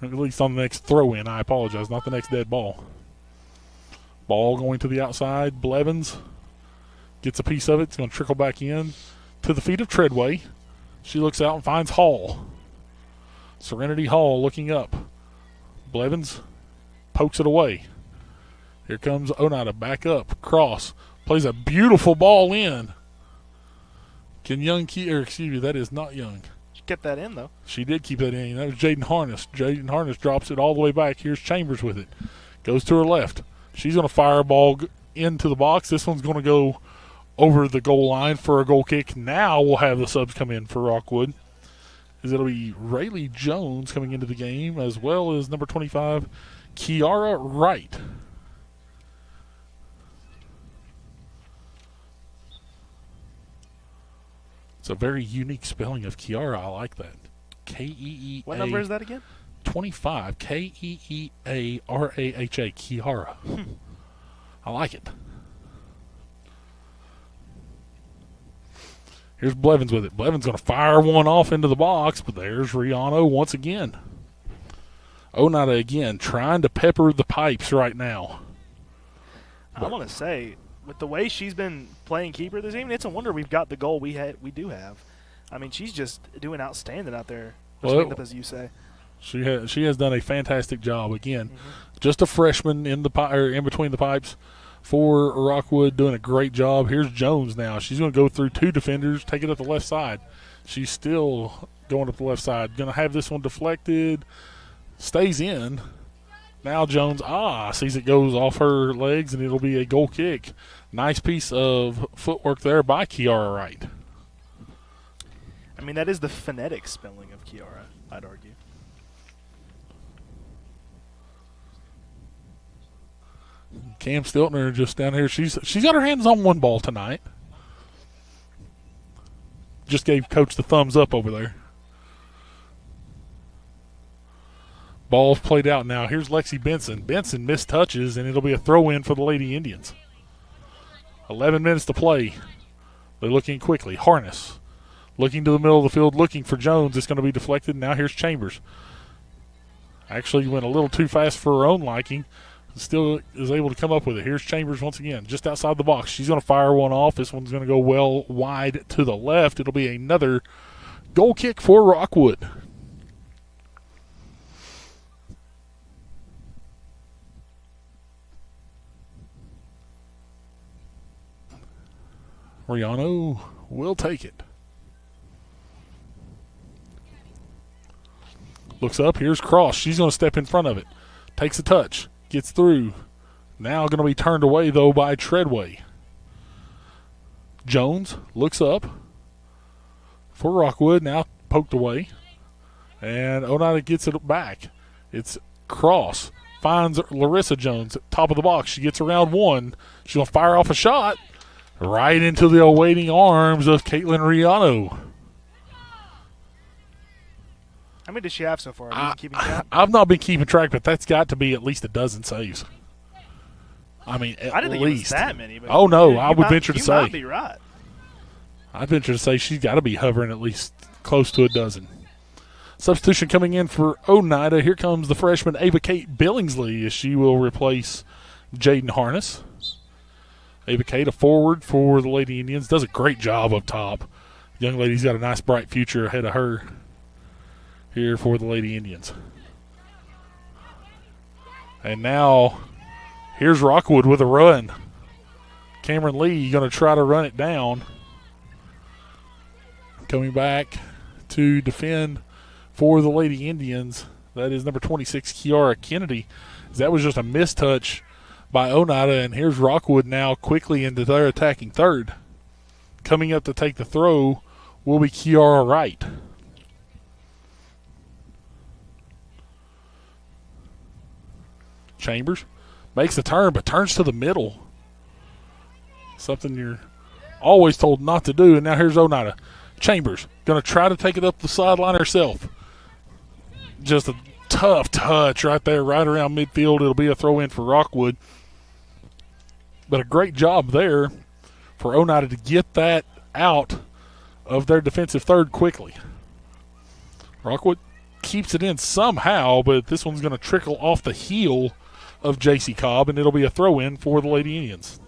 At least on the next throw-in. I apologize, not the next dead ball. Ball going to the outside. Blevins gets a piece of it. It's going to trickle back in to the feet of Treadway. She looks out and finds Hall. Serenity Hall looking up. Blevins pokes it away. Here comes Oneida back up. Cross. Plays a beautiful ball in. That is not Young. She kept that in, though. She did keep that in. That was Jaden Harness. Jaden Harness drops it all the way back. Here's Chambers with it. Goes to her left. She's going to fire a ball into the box. This one's going to go over the goal line for a goal kick. Now we'll have the subs come in for Rockwood. It'll be Rayleigh Jones coming into the game, as well as number 25, Kiara Wright. It's a very unique spelling of Kiara. I like that. K-E-E-A. What number is that again? 25. K-E-E-A-R-A-H-A. Kiara. I like it. Here's Blevins with it. Blevins going to fire one off into the box, but there's Rihanna once again. Oneida again trying to pepper the pipes right now. I want to say, with the way she's been playing keeper this evening, it's a wonder we've got the goal we do have. I mean, she's just doing outstanding out there, as you say. She has done a fantastic job again. Just a freshman in between the pipes for Rockwood, doing a great job. Here's Jones now. She's going to go through 2 defenders, take it up the left side. She's still going up the left side. Going to have this one deflected. Stays in. Now Jones, sees it goes off her legs, and it'll be a goal kick. Nice piece of footwork there by Kiara Wright. I mean, that is the phonetic spelling of Kiara, I'd argue. Cam Stiltner just down here. She's got her hands on one ball tonight. Just gave Coach the thumbs up over there. Ball's played out now. Here's Lexi Benson. Benson missed touches, and it'll be a throw-in for the Lady Indians. 11 minutes to play. They're looking quickly. Harness looking to the middle of the field, looking for Jones. It's going to be deflected. Now here's Chambers. Actually went a little too fast for her own liking. Still is able to come up with it. Here's Chambers once again, just outside the box. She's going to fire one off. This one's going to go well wide to the left. It'll be another goal kick for Rockwood. Riano will take it. Looks up. Here's Cross. She's going to step in front of it. Takes a touch. Gets through. Now going to be turned away, though, by Treadway. Jones looks up for Rockwood. Now poked away. And Oneida gets it back. It's Cross. Finds Larissa Jones at top of the box. She gets around one. She's going to fire off a shot right into the awaiting arms of Caitlin Riano. How many does she have so far? Have you been keeping track? I've not been keeping track, but that's got to be at least a dozen saves. I mean, at I didn't think least. it was that many. But Oh, no, I would venture to say. You might be right. I'd venture to say she's got to be hovering at least close to a dozen. Substitution coming in for Oneida. Here comes the freshman Ava Kate Billingsley as she will replace Jaden Harness. Ava Kate, a forward for the Lady Indians, does a great job up top. Young lady's got a nice, bright future ahead of her here for the Lady Indians. And now here's Rockwood with a run. Cameron Lee going to try to run it down. Coming back to defend for the Lady Indians, that is number 26, Kiara Kennedy. That was just a mistouch by Oneida, and here's Rockwood now quickly into their attacking third. Coming up to take the throw will be Kiara Wright. Chambers makes the turn, but turns to the middle. Something you're always told not to do, and now here's Oneida. Chambers going to try to take it up the sideline herself. Just a tough touch right there, right around midfield. It'll be a throw-in for Rockwood. But a great job there for Oneida to get that out of their defensive third quickly. Rockwood keeps it in somehow, but this one's going to trickle off the heel of J.C. Cobb, and it'll be a throw-in for the Lady Indians.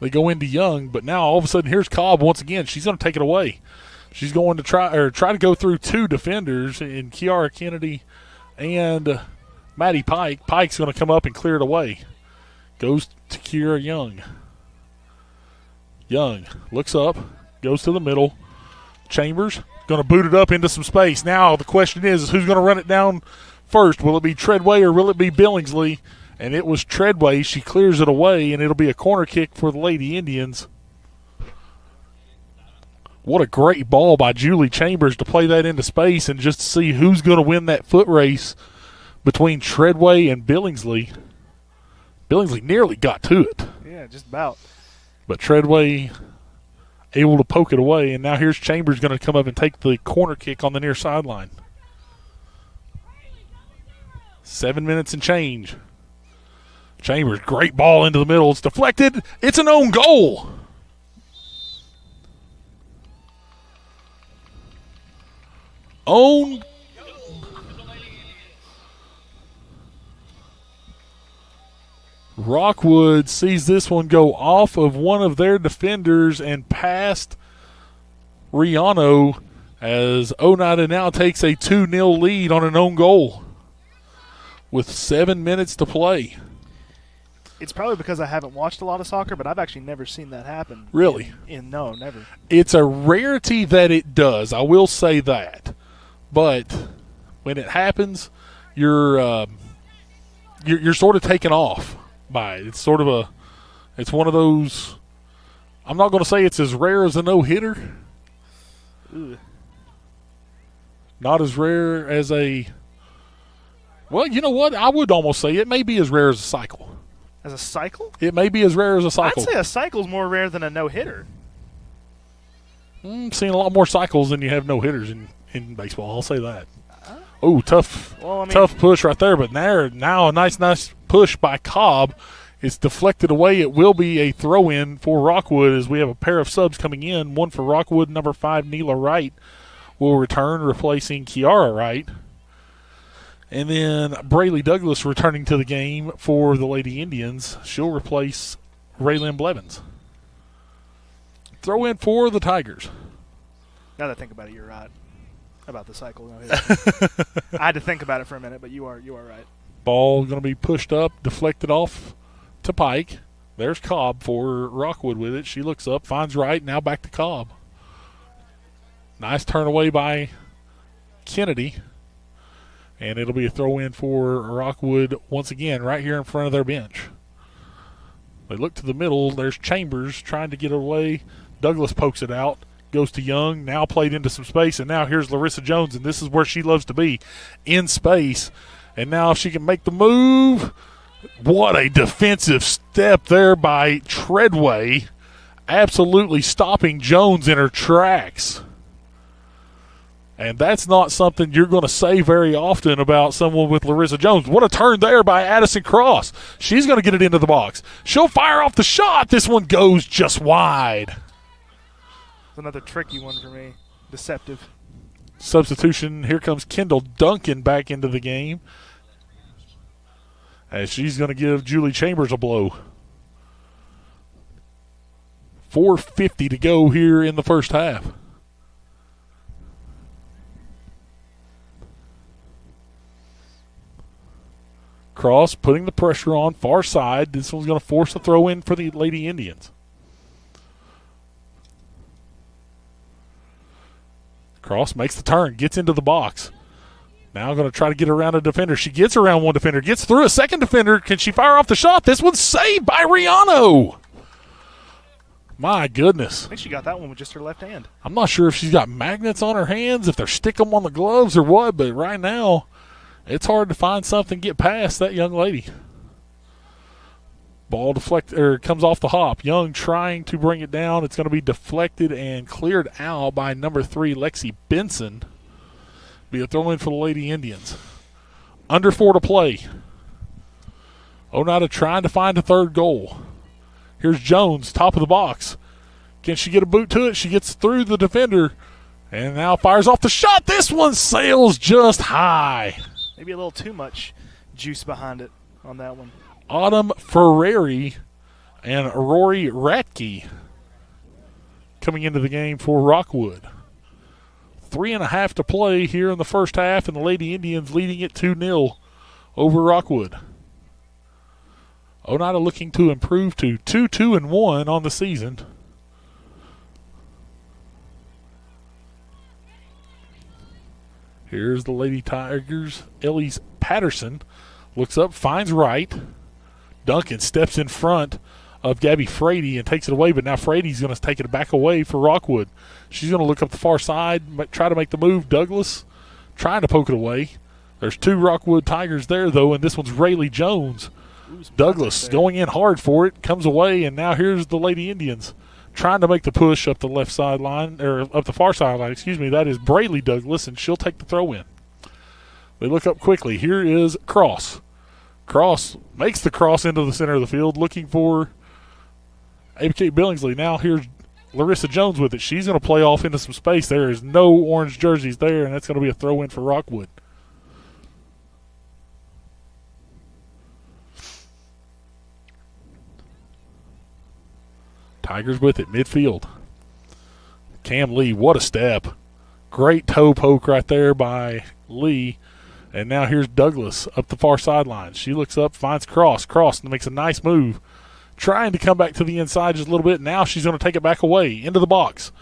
They go into Young, but now all of a sudden here's Cobb once again. She's going to take it away. She's going to try to go through 2 defenders in Kiara Kennedy and Maddie Pike. Pike's going to come up and clear it away. Goes to Kiara Young. Young looks up, goes to the middle. Chambers going to boot it up into some space. Now the question is who's going to run it down first? Will it be Treadway or will it be Billingsley? And it was Treadway. She clears it away, and it'll be a corner kick for the Lady Indians. What a great ball by Julie Chambers to play that into space and just to see who's going to win that foot race between Treadway and Billingsley. Billingsley nearly got to it. Yeah, just about. But Treadway able to poke it away. And now here's Chambers going to come up and take the corner kick on the near sideline. 7 minutes and change. Chambers, great ball into the middle. It's deflected. It's an own goal. Own. Rockwood sees this one go off of one of their defenders and past Riano as Oneida now takes a 2-0 lead on an own goal with 7 minutes to play. It's probably because I haven't watched a lot of soccer, but I've actually never seen that happen. Really? No, never. It's a rarity that it does. I will say that. But when it happens, you're sort of taken off by it. It's sort of it's one of those. I'm not going to say it's as rare as a no-hitter. Ooh. Not as rare as a. Well, you know what? I would almost say it may be as rare as a cycle. As a cycle? It may be as rare as a cycle. I'd say a cycle's more rare than a no-hitter. Seeing a lot more cycles than you have no-hitters in baseball. I'll say that. Oh, tough push right there. But now a nice push by Cobb. It's deflected away. It will be a throw-in for Rockwood as we have a pair of subs coming in. One for Rockwood, number 5, Neela Wright, will return, replacing Kiara Wright. And then Braylee Douglas returning to the game for the Lady Indians. She'll replace Raylyn Blevins. Throw in for the Tigers. Now that I think about it, you're right about the cycle. I had to think about it for a minute, but you are right. Ball going to be pushed up, deflected off to Pike. There's Cobb for Rockwood with it. She looks up, finds Wright, now back to Cobb. Nice turn away by Kennedy. And it'll be a throw-in for Rockwood once again right here in front of their bench. They look to the middle. There's Chambers trying to get away. Douglas pokes it out. Goes to Young. Now played into some space. And now here's Larissa Jones. And this is where she loves to be, in space. And now if she can make the move. What a defensive step there by Treadway. Absolutely stopping Jones in her tracks. And that's not something you're going to say very often about someone with Larissa Jones. What a turn there by Addison Cross. She's going to get it into the box. She'll fire off the shot. This one goes just wide. It's another tricky one for me. Deceptive. Substitution. Here comes Kendall Duncan back into the game. As she's going to give Julie Chambers a blow. 4:50 to go here in the first half. Cross putting the pressure on, far side. This one's going to force a throw in for the Lady Indians. Cross makes the turn, gets into the box. Now going to try to get around a defender. She gets around one defender, gets through a second defender. Can she fire off the shot? This one's saved by Riano. My goodness. I think she got that one with just her left hand. I'm not sure if she's got magnets on her hands, if they're stick them on the gloves or what, but right now it's hard to find something get past that young lady. Ball comes off the hop. Young trying to bring it down. It's going to be deflected and cleared out by number 3, Lexi Benson. Be a throw-in for the Lady Indians. Under 4 to play. Oneida trying to find a third goal. Here's Jones, top of the box. Can she get a boot to it? She gets through the defender and now fires off the shot. This one sails just high. Maybe a little too much juice behind it on that one. Autumn Ferrari and Rory Ratke coming into the game for Rockwood. 3.5 to play here in the first half, and the Lady Indians leading it 2-0 over Rockwood. Oneida looking to improve to 2-2-1 on the season. Here's the Lady Tigers. Ellie Patterson looks up, finds Wright. Duncan steps in front of Gabby Frady and takes it away, but now Frady's going to take it back away for Rockwood. She's going to look up the far side, try to make the move. Douglas trying to poke it away. There's 2 Rockwood Tigers there, though, and this one's Rayleigh Jones. Douglas going in hard for it, comes away, and now here's the Lady Indians. trying to make the push up the left sideline, or up the far sideline, excuse me. That is Braylee Douglas, and she'll take the throw in. They look up quickly. Here is Cross. Cross makes the cross into the center of the field, looking for A.K. Billingsley. Now here's Larissa Jones with it. She's going to play off into some space. There is no orange jerseys there, and that's going to be a throw in for Rockwood. Tigers with it, midfield. Cam Lee, what a step. Great toe poke right there by Lee. And now here's Douglas up the far sideline. She looks up, finds Cross. Cross makes a nice move. Trying to come back to the inside just a little bit. Now she's going to take it back away into the box.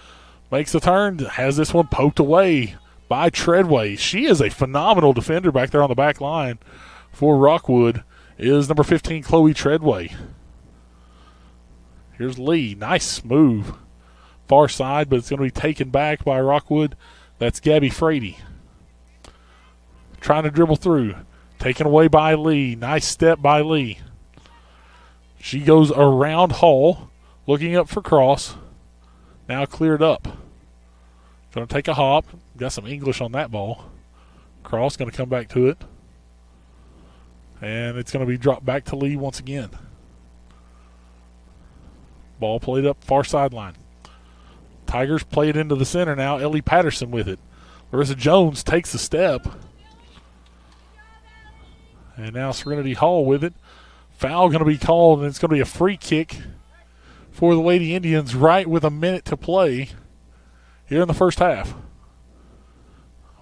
Makes the turn, has this one poked away by Treadway. She is a phenomenal defender back there on the back line for Rockwood. Is number 15, Chloe Treadway. Here's Lee. Nice move. Far side, but it's going to be taken back by Rockwood. That's Gabby Frady. Trying to dribble through. Taken away by Lee. Nice step by Lee. She goes around Hall, looking up for Cross. Now cleared up. Going to take a hop. Got some English on that ball. Cross going to come back to it. And it's going to be dropped back to Lee once again. Ball played up far sideline. Tigers play it into the center now. Ellie Patterson with it. Larissa Jones takes a step. And now Serenity Hall with it. Foul going to be called, and it's going to be a free kick for the Lady Indians right with a minute to play here in the first half.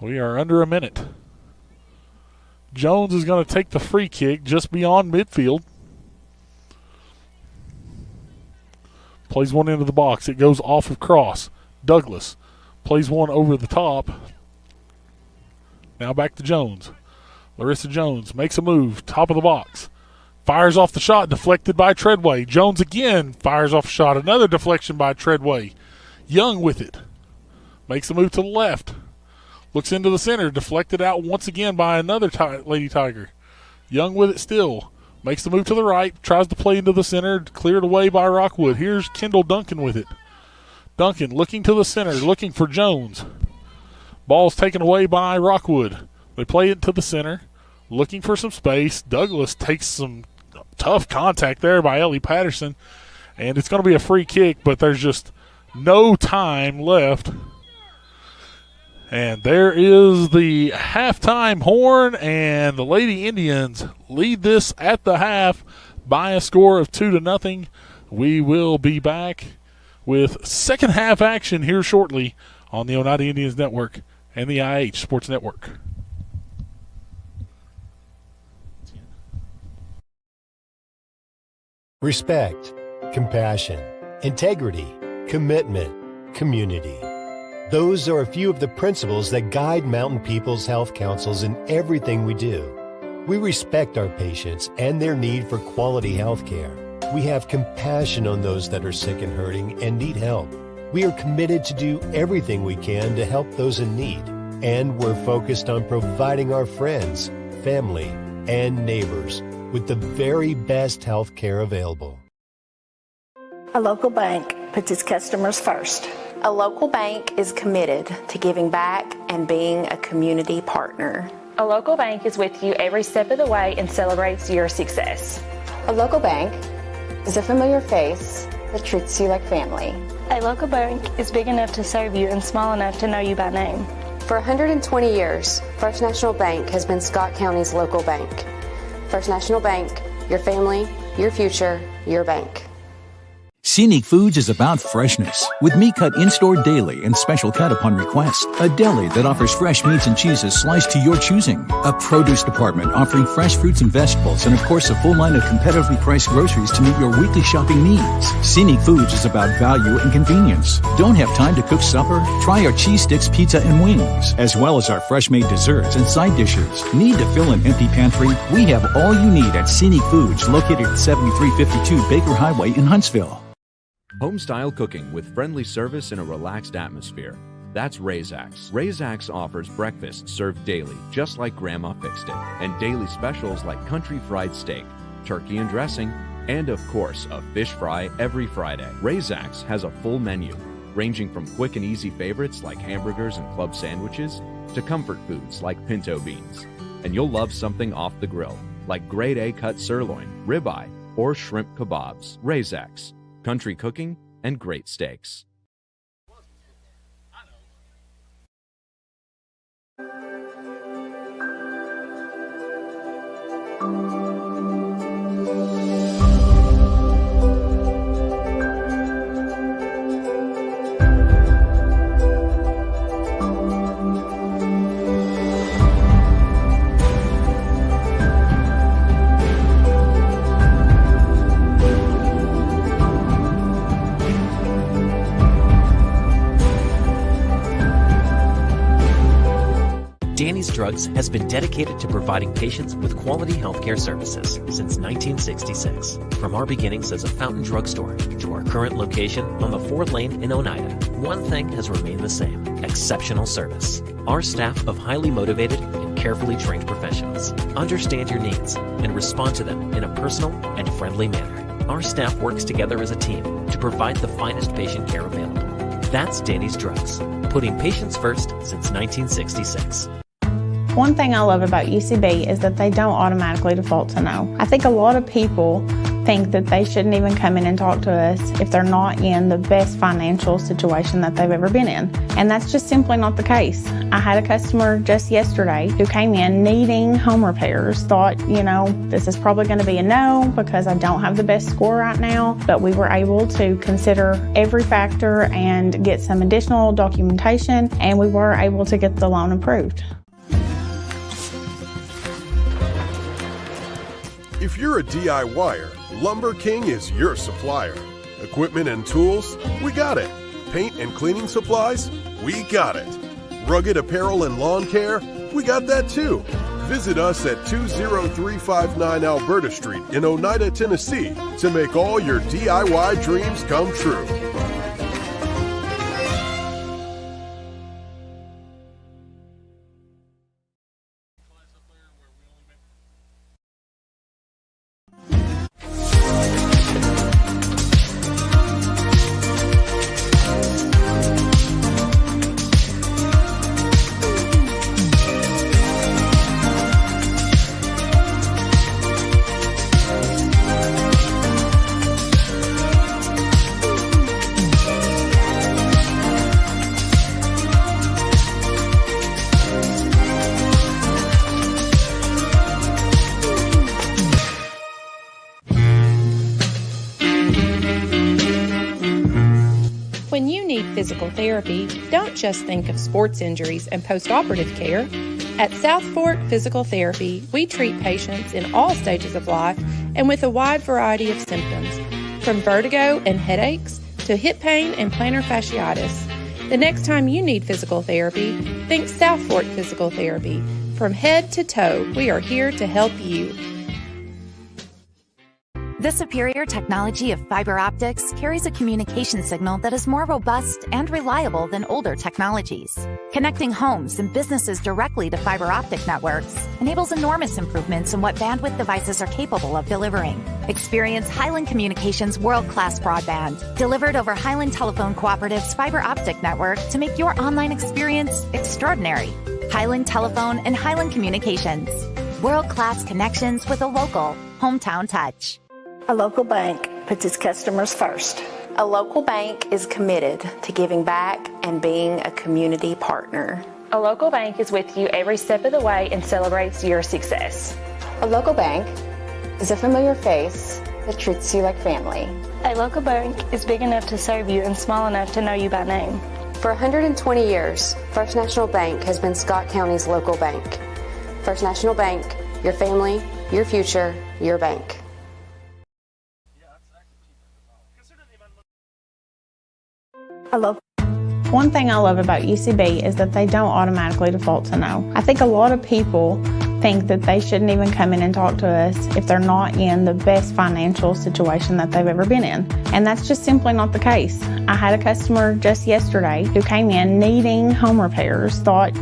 We are under a minute. Jones is going to take the free kick just beyond midfield. Plays one into the box. It goes off of Cross. Douglas plays one over the top. Now back to Jones. Larissa Jones makes a move. Top of the box. Fires off the shot. Deflected by Treadway. Jones again fires off a shot. Another deflection by Treadway. Young with it. Makes a move to the left. Looks into the center. Deflected out once again by another Lady Tiger. Young with it still. Makes the move to the right, tries to play into the center, cleared away by Rockwood. Here's Kendall Duncan with it. Duncan looking to the center, looking for Jones. Ball's taken away by Rockwood. They play it to the center, looking for some space. Douglas takes some tough contact there by Ellie Patterson, and it's going to be a free kick, but there's just no time left. And there is the halftime horn, and the Lady Indians lead this at the half by a score of 2-0. We will be back with second half action here shortly on the Oneida Indians Network and the IH Sports Network. Respect, compassion, integrity, commitment, community. Those are a few of the principles that guide Mountain People's Health Councils in everything we do. We respect our patients and their need for quality health care. We have compassion on those that are sick and hurting and need help. We are committed to do everything we can to help those in need. And we're focused on providing our friends, family, and neighbors with the very best health care available. A local bank puts its customers first. A local bank is committed to giving back and being a community partner. A local bank is with you every step of the way and celebrates your success. A local bank is a familiar face that treats you like family. A local bank is big enough to serve you and small enough to know you by name. For 120 years, First National Bank has been Scott County's local bank. First National Bank, your family, your future, your bank. Scenic Foods is about freshness, with meat cut in-store daily and special cut upon request. A deli that offers fresh meats and cheeses sliced to your choosing. A produce department offering fresh fruits and vegetables, and of course a full line of competitively priced groceries to meet your weekly shopping needs. Scenic Foods is about value and convenience. Don't have time to cook supper? Try our cheese sticks, pizza, and wings, as well as our fresh-made desserts and side dishes. Need to fill an empty pantry? We have all you need at Scenic Foods, located at 7352 Baker Highway in Huntsville. Home-style cooking with friendly service in a relaxed atmosphere. That's Razak's. Razak's offers breakfast served daily, just like Grandma fixed it, and daily specials like country fried steak, turkey and dressing, And of course, a fish fry every Friday. Razak's has a full menu, ranging from quick and easy favorites like hamburgers and club sandwiches to comfort foods like pinto beans. And you'll love something off the grill, like grade A cut sirloin, ribeye, or shrimp kebabs. Razak's, country cooking and great steaks. Danny's Drugs has been dedicated to providing patients with quality healthcare services since 1966. From our beginnings as a fountain drugstore to our current location on the 4th Lane in Oneida, one thing has remained the same: exceptional service. Our staff of highly motivated and carefully trained professionals understand your needs and respond to them in a personal and friendly manner. Our staff works together as a team to provide the finest patient care available. That's Danny's Drugs, putting patients first since 1966. One thing I love about UCB is that they don't automatically default to no. I think a lot of people think that they shouldn't even come in and talk to us if they're not in the best financial situation that they've ever been in. And that's just simply not the case. I had a customer just yesterday who came in needing home repairs, thought, this is probably going to be a no because I don't have the best score right now, but we were able to consider every factor and get some additional documentation, and we were able to get the loan approved. If you're a DIYer, Lumber King is your supplier. Equipment and tools, we got it. Paint and cleaning supplies, we got it. Rugged apparel and lawn care, we got that too. Visit us at 20359 Alberta Street in Oneida, Tennessee to make all your DIY dreams come true. When you need physical therapy, don't just think of sports injuries and post-operative care. At South Fork Physical Therapy, we treat patients in all stages of life and with a wide variety of symptoms, from vertigo and headaches to hip pain and plantar fasciitis. The next time you need physical therapy, think South Fork Physical Therapy. From head to toe, we are here to help you. The superior technology of fiber optics carries a communication signal that is more robust and reliable than older technologies. Connecting homes and businesses directly to fiber optic networks enables enormous improvements in what bandwidth devices are capable of delivering. Experience Highland Communications' world-class broadband, delivered over Highland Telephone Cooperative's fiber optic network to make your online experience extraordinary. Highland Telephone and Highland Communications. World-class connections with a local, hometown touch. A local bank puts its customers first. A local bank is committed to giving back and being a community partner. A local bank is with you every step of the way and celebrates your success. A local bank is a familiar face that treats you like family. A local bank is big enough to serve you and small enough to know you by name. For 120 years, First National Bank has been Scott County's local bank. First National Bank, your family, your future, your bank. One thing I love about UCB is that they don't automatically default to no. I think a lot of people think that they shouldn't even come in and talk to us if they're not in the best financial situation that they've ever been in. And that's just simply not the case. I had a customer just yesterday who came in needing home repairs, thought,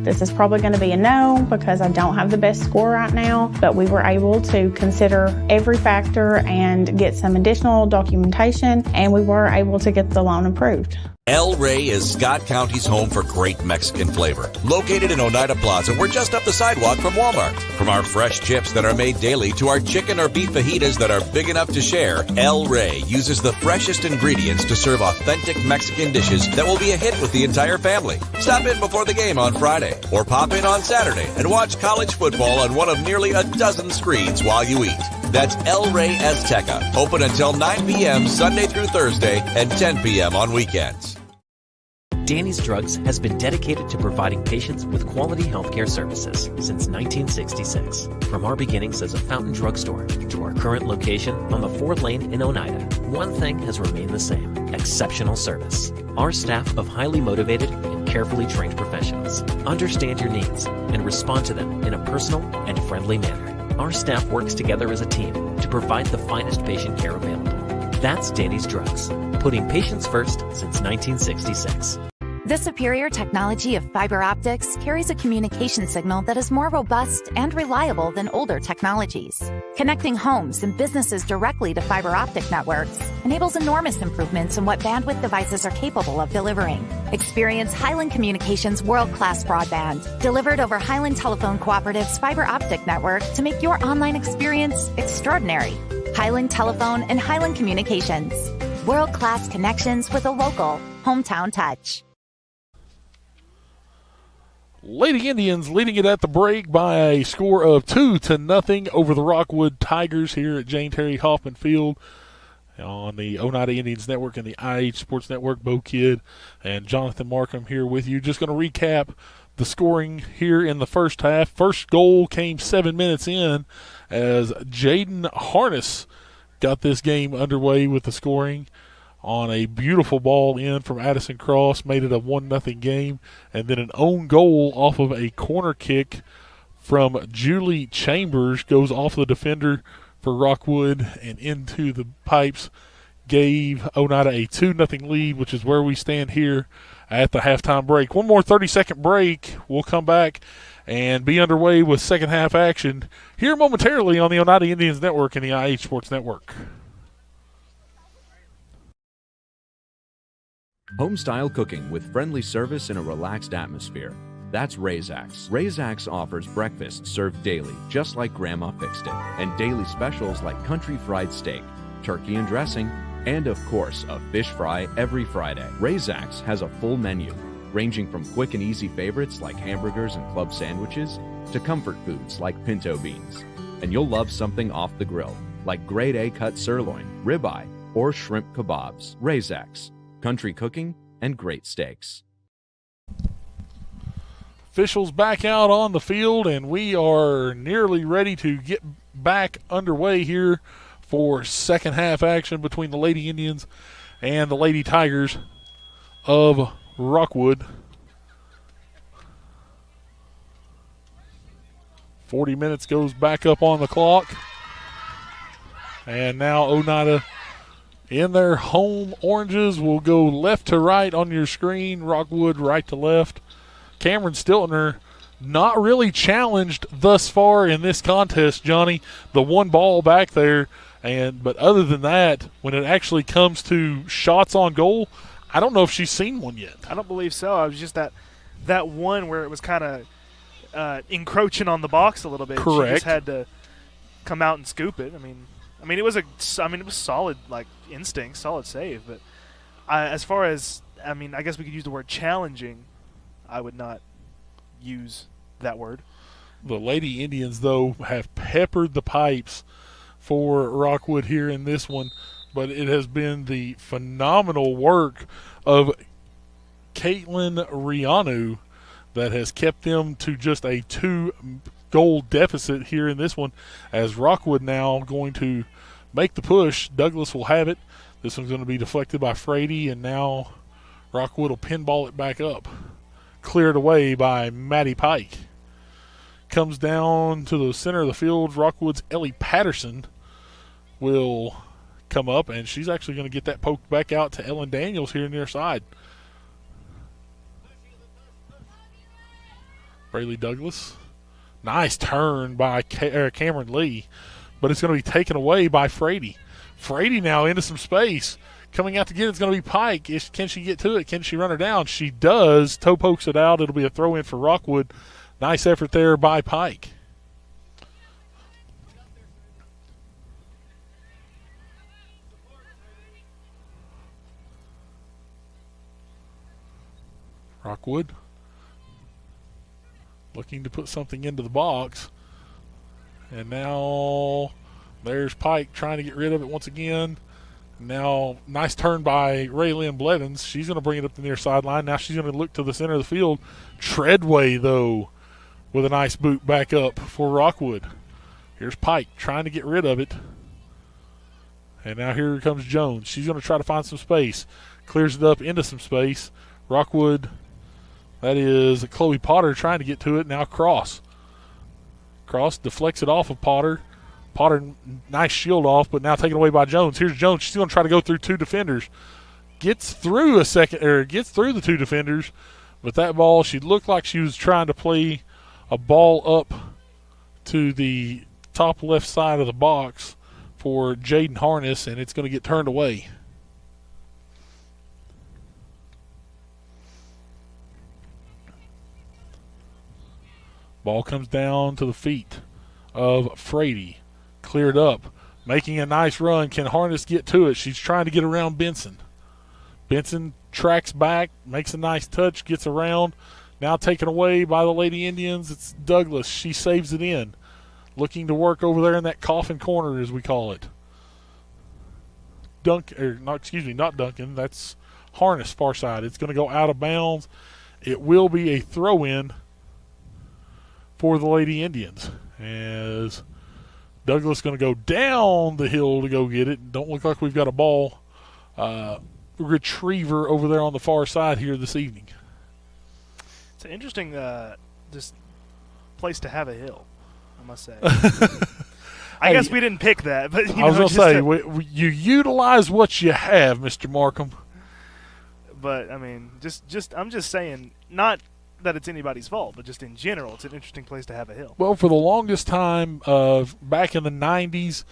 this is probably going to be a no because I don't have the best score right now, but we were able to consider every factor and get some additional documentation, and we were able to get the loan approved. El Rey is Scott County's home for great Mexican flavor. Located in Oneida Plaza, we're just up the sidewalk from Walmart. From our fresh chips that are made daily to our chicken or beef fajitas that are big enough to share, El Rey uses the freshest ingredients to serve authentic Mexican dishes that will be a hit with the entire family. Stop in before the game on Friday or pop in on Saturday and watch college football on one of nearly a dozen screens while you eat. That's El Rey Azteca, open until 9 p.m. Sunday through Thursday and 10 p.m. on weekends. Danny's Drugs has been dedicated to providing patients with quality healthcare services since 1966. From our beginnings as a fountain drugstore to our current location on the 4th Lane in Oneida, one thing has remained the same: exceptional service. Our staff of highly motivated and carefully trained professionals understand your needs and respond to them in a personal and friendly manner. Our staff works together as a team to provide the finest patient care available. That's Danny's Drugs, putting patients first since 1966. The superior technology of fiber optics carries a communication signal that is more robust and reliable than older technologies. Connecting homes and businesses directly to fiber optic networks enables enormous improvements in what bandwidth devices are capable of delivering. Experience Highland Communications' world-class broadband, delivered over Highland Telephone Cooperative's fiber optic network to make your online experience extraordinary. Highland Telephone and Highland Communications. World-class connections with a local, hometown touch. Lady Indians leading it at the break by a score of 2-0 over the Rockwood Tigers here at Jane Terry Hoffman Field on the Oneida Indians Network and the IH Sports Network. Bo Kidd and Jonathan Markham here with you. Just going to recap the scoring here in the first half. First goal came 7 minutes in as Jaden Harness got this game underway with the scoring on a beautiful ball in from Addison Cross, made it a 1-0 game, and then an own goal off of a corner kick from Julie Chambers goes off the defender for Rockwood and into the pipes, gave Oneida a 2-0 lead, which is where we stand here at the halftime break. One more 30-second break. We'll come back and be underway with second half action here momentarily on the Oneida Indians Network and the IH Sports Network. Home-style cooking with friendly service in a relaxed atmosphere. That's Razak's. Razak's offers breakfast served daily, just like Grandma fixed it, and daily specials like country fried steak, turkey and dressing, and of course, a fish fry every Friday. Razak's has a full menu, ranging from quick and easy favorites like hamburgers and club sandwiches to comfort foods like pinto beans. And you'll love something off the grill, like grade A cut sirloin, ribeye, or shrimp kebabs. Razak's. Country cooking and great steaks. Officials back out on the field, and we are nearly ready to get back underway here for second half action between the Lady Indians and the Lady Tigers of Rockwood. 40 minutes goes back up on the clock. And now Oneida in their home oranges will go left to right on your screen, Rockwood right to left. Cameron Stiltner not really challenged thus far in this contest, Johnny. The one ball back there, but other than that, when it actually comes to shots on goal, I don't know if she's seen one yet. I don't believe so. I was just that one where it was kind of encroaching on the box a little bit. Correct. She just had to come out and scoop it. I mean, it was solid, like, instinct, solid save. But as far as, I guess we could use the word challenging. I would not use that word. The Lady Indians, though, have peppered the pipes for Rockwood here in this one, but it has been the phenomenal work of Caitlin Rianu that has kept them to just a 2-goal deficit here in this one, as Rockwood now going to make the push. Douglas will have it. This one's going to be deflected by Frady, and now Rockwood will pinball it back up. Cleared away by Maddie Pike. comes down to the center of the field. Rockwood's Ellie Patterson will come up, and she's actually going to get that poked back out to Ellen Daniels here near side. Braylee Douglas. Nice turn by Cameron Lee, but it's going to be taken away by Frady. Frady now into some space. Coming out to get it's going to be Pike. Can she get to it? Can she run her down? She does. Toe pokes it out. It'll be a throw-in for Rockwood. Nice effort there by Pike. Rockwood looking to put something into the box. And now there's Pike trying to get rid of it once again. Now, nice turn by Raylynn Blevins. She's going to bring it up the near sideline. Now she's going to look to the center of the field. Treadway, though, with a nice boot back up for Rockwood. Here's Pike trying to get rid of it. And now here comes Jones. She's going to try to find some space. Clears it up into some space. Rockwood, that is Chloe Potter trying to get to it. Now Cross. Cross deflects it off of Potter. Potter, nice shield off, but now taken away by Jones. Here's Jones. She's going to try to go through two defenders. Gets through the two defenders, but that ball, she looked like she was trying to play a ball up to the top left side of the box for Jaden Harness, and it's going to get turned away. Ball comes down to the feet of Frady. Cleared up, making a nice run. Can Harness get to it? She's trying to get around Benson. Benson tracks back, makes a nice touch, gets around. Now taken away by the Lady Indians. It's Douglas. She saves it in. Looking to work over there in that coffin corner, as we call it. Not Duncan. That's Harness, far side. It's going to go out of bounds. It will be a throw-in for the Lady Indians, as Douglas going to go down the hill to go get it. Don't look like we've got a ball retriever over there on the far side here this evening. It's an interesting just place to have a hill, I must say. I guess we didn't pick that, but I was going to say, you utilize what you have, Mr. Markham. But I mean, I'm just saying, not that it's anybody's fault, but just in general, it's an interesting place to have a hill. Well, for the longest time, back in the 90s,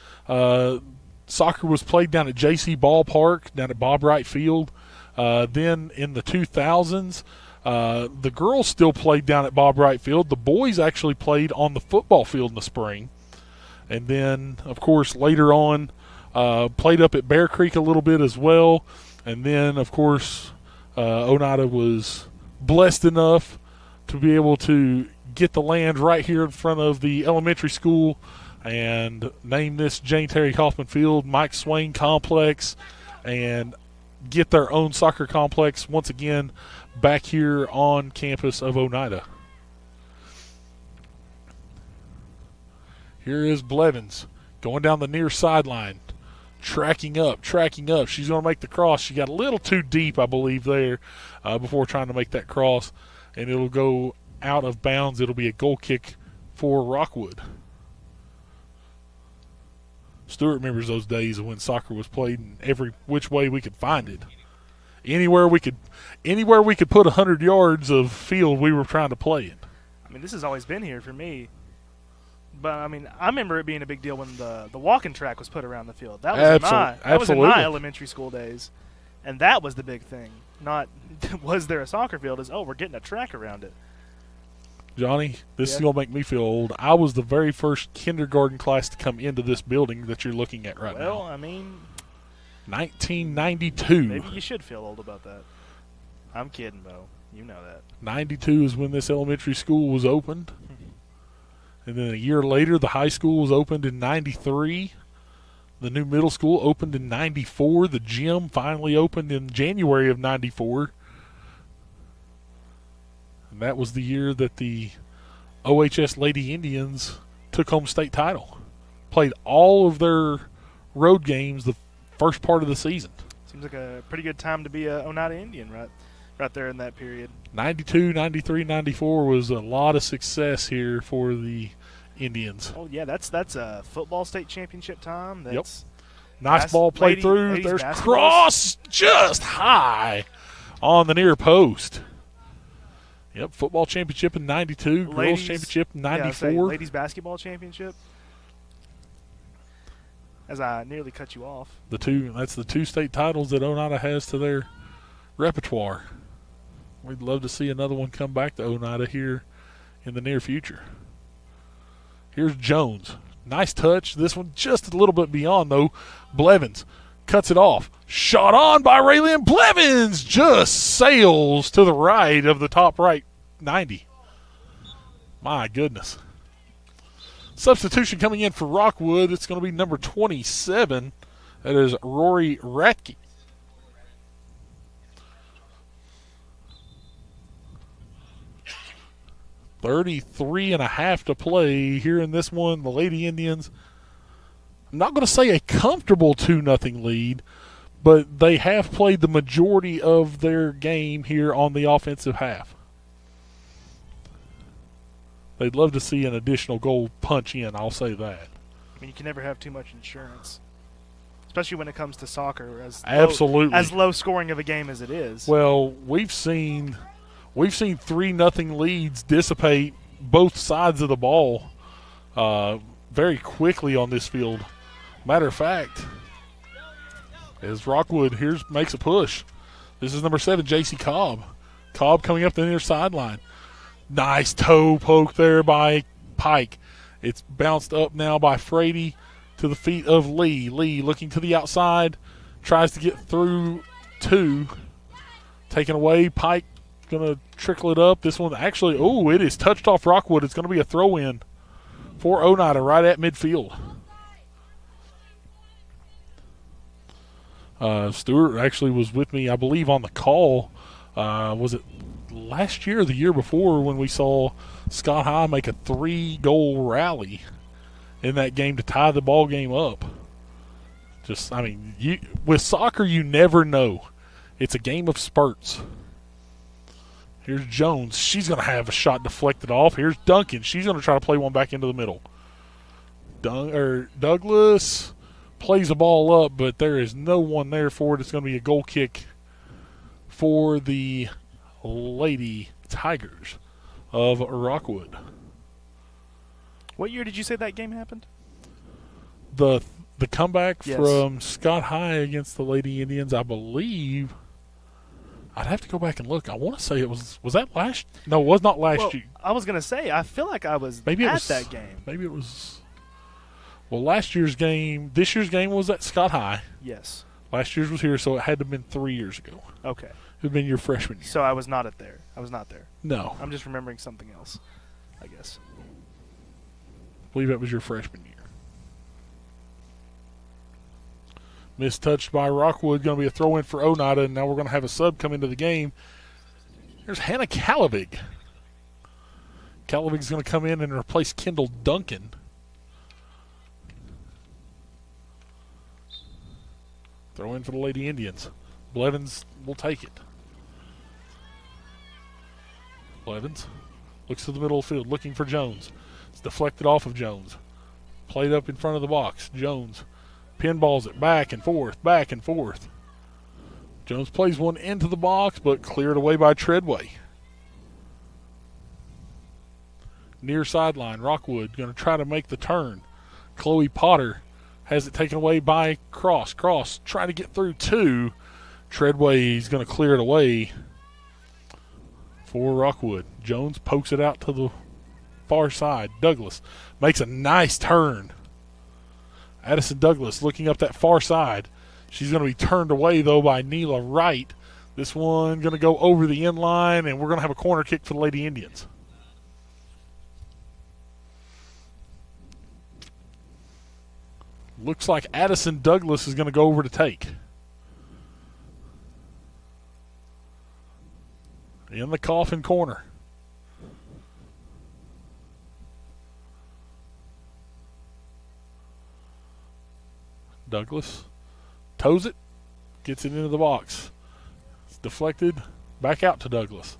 soccer was played down at J.C. Ballpark, down at Bob Wright Field. Then in the 2000s, the girls still played down at Bob Wright Field. The boys actually played on the football field in the spring. And then, of course, later on, played up at Bear Creek a little bit as well. And then, of course, Oneida was blessed enough to be able to get the land right here in front of the elementary school and name this Jane Terry Kaufman Field, Mike Swain Complex, and get their own soccer complex once again back here on campus of Oneida. Here is Blevins going down the near sideline, tracking up. She's going to make the cross. She got a little too deep, I believe, there before trying to make that cross, and it'll go out of bounds. It'll be a goal kick for Rockwood. Stewart remembers those days when soccer was played in every which way we could find it. Anywhere we could put 100 yards of field, we were trying to play it. I mean, this has always been here for me. But, I mean, I remember it being a big deal when the walking track was put around the field. That was in my elementary school days. And that was the big thing. Not was there a soccer field, is, we're getting a track around it. Johnny, this is going to make me feel old. I was the very first kindergarten class to come into this building that you're looking at right now. Well, I mean, 1992. Maybe you should feel old about that. I'm kidding, Bo. You know that. 92 is when this elementary school was opened. And then a year later, the high school was opened in 93. The new middle school opened in 94. The gym finally opened in January of 94. And that was the year that the OHS Lady Indians took home state title. Played all of their road games the first part of the season. Seems like a pretty good time to be a Oneida Indian, right? right there in that period. 92, 93, 94 was a lot of success here for the Indians. Oh, yeah, that's a football state championship time. That's Nice ball played through. There's cross just high on the near post. Yep, football championship in 92, girls championship in 94. Yeah, ladies basketball championship. As I nearly cut you off. That's the two state titles that Oneida has to their repertoire. We'd love to see another one come back to Oneida here in the near future. Here's Jones. Nice touch. This one just a little bit beyond, though. Blevins cuts it off. Shot on by Raylyn Blevins. Just sails to the right of the top right 90. My goodness. Substitution coming in for Rockwood. It's going to be number 27. That is Rory Ratke. .33.5 to play here in this one. The Lady Indians, I'm not going to say a comfortable 2-0 lead, but they have played the majority of their game here on the offensive half. They'd love to see an additional goal punch in, I'll say that. I mean, you can never have too much insurance, especially when it comes to soccer, as low scoring of a game as it is. Well, we've seen 3-0 leads dissipate both sides of the ball very quickly on this field. Matter of fact, as Rockwood here makes a push. This is number 7, J.C. Cobb. Cobb coming up the near sideline. Nice toe poke there by Pike. It's bounced up now by Frady to the feet of Lee. Lee looking to the outside, tries to get through 2. Taken away. Pike going to trickle it up. This one actually, it is touched off Rockwood. It's going to be a throw-in for Oneida right at midfield. Stewart actually was with me, I believe, on the call. Was it last year or the year before when we saw Scott High make a 3-goal rally in that game to tie the ball game up? With soccer, you never know. It's a game of spurts. Here's Jones. She's going to have a shot deflected off. Here's Duncan. She's going to try to play one back into the middle. Douglas plays the ball up, but there is no one there for it. It's going to be a goal kick for the Lady Tigers of Rockwood. What year did you say that game happened? The comeback from Scott High against the Lady Indians, I believe. I'd have to go back and look. I want to say it was that last? No, it was not last year. I was going to say, I feel like I was at that game. Maybe it was. Well, last year's game, this year's game was at Scott High. Yes. Last year's was here, so it had to have been 3 years ago. Okay. It would have been your freshman year. So I was not there. I was not there. No. I'm just remembering something else, I guess. I believe it was your freshman year. Mistouched by Rockwood, going to be a throw-in for Oneida, and now we're going to have a sub come into the game. Here's Hannah Calavig. Calavig's going to come in and replace Kendall Duncan. Throw in for the Lady Indians. Blevins will take it. Blevins looks to the middle of the field, looking for Jones. It's deflected off of Jones. Played up in front of the box. Jones pinballs it back and forth, back and forth. Jones plays one into the box, but cleared away by Treadway. Near sideline, Rockwood going to try to make the turn. Chloe Potter has it taken away by Cross. Cross trying to get through 2. Treadway is going to clear it away for Rockwood. Jones pokes it out to the far side. Douglas makes a nice turn. Addison Douglas looking up that far side. She's going to be turned away, though, by Neela Wright. This one going to go over the end line, and we're going to have a corner kick for the Lady Indians. Looks like Addison Douglas is going to go over to take. In the coffin corner. Douglas toes it, gets it into the box. It's deflected Back out to Douglas.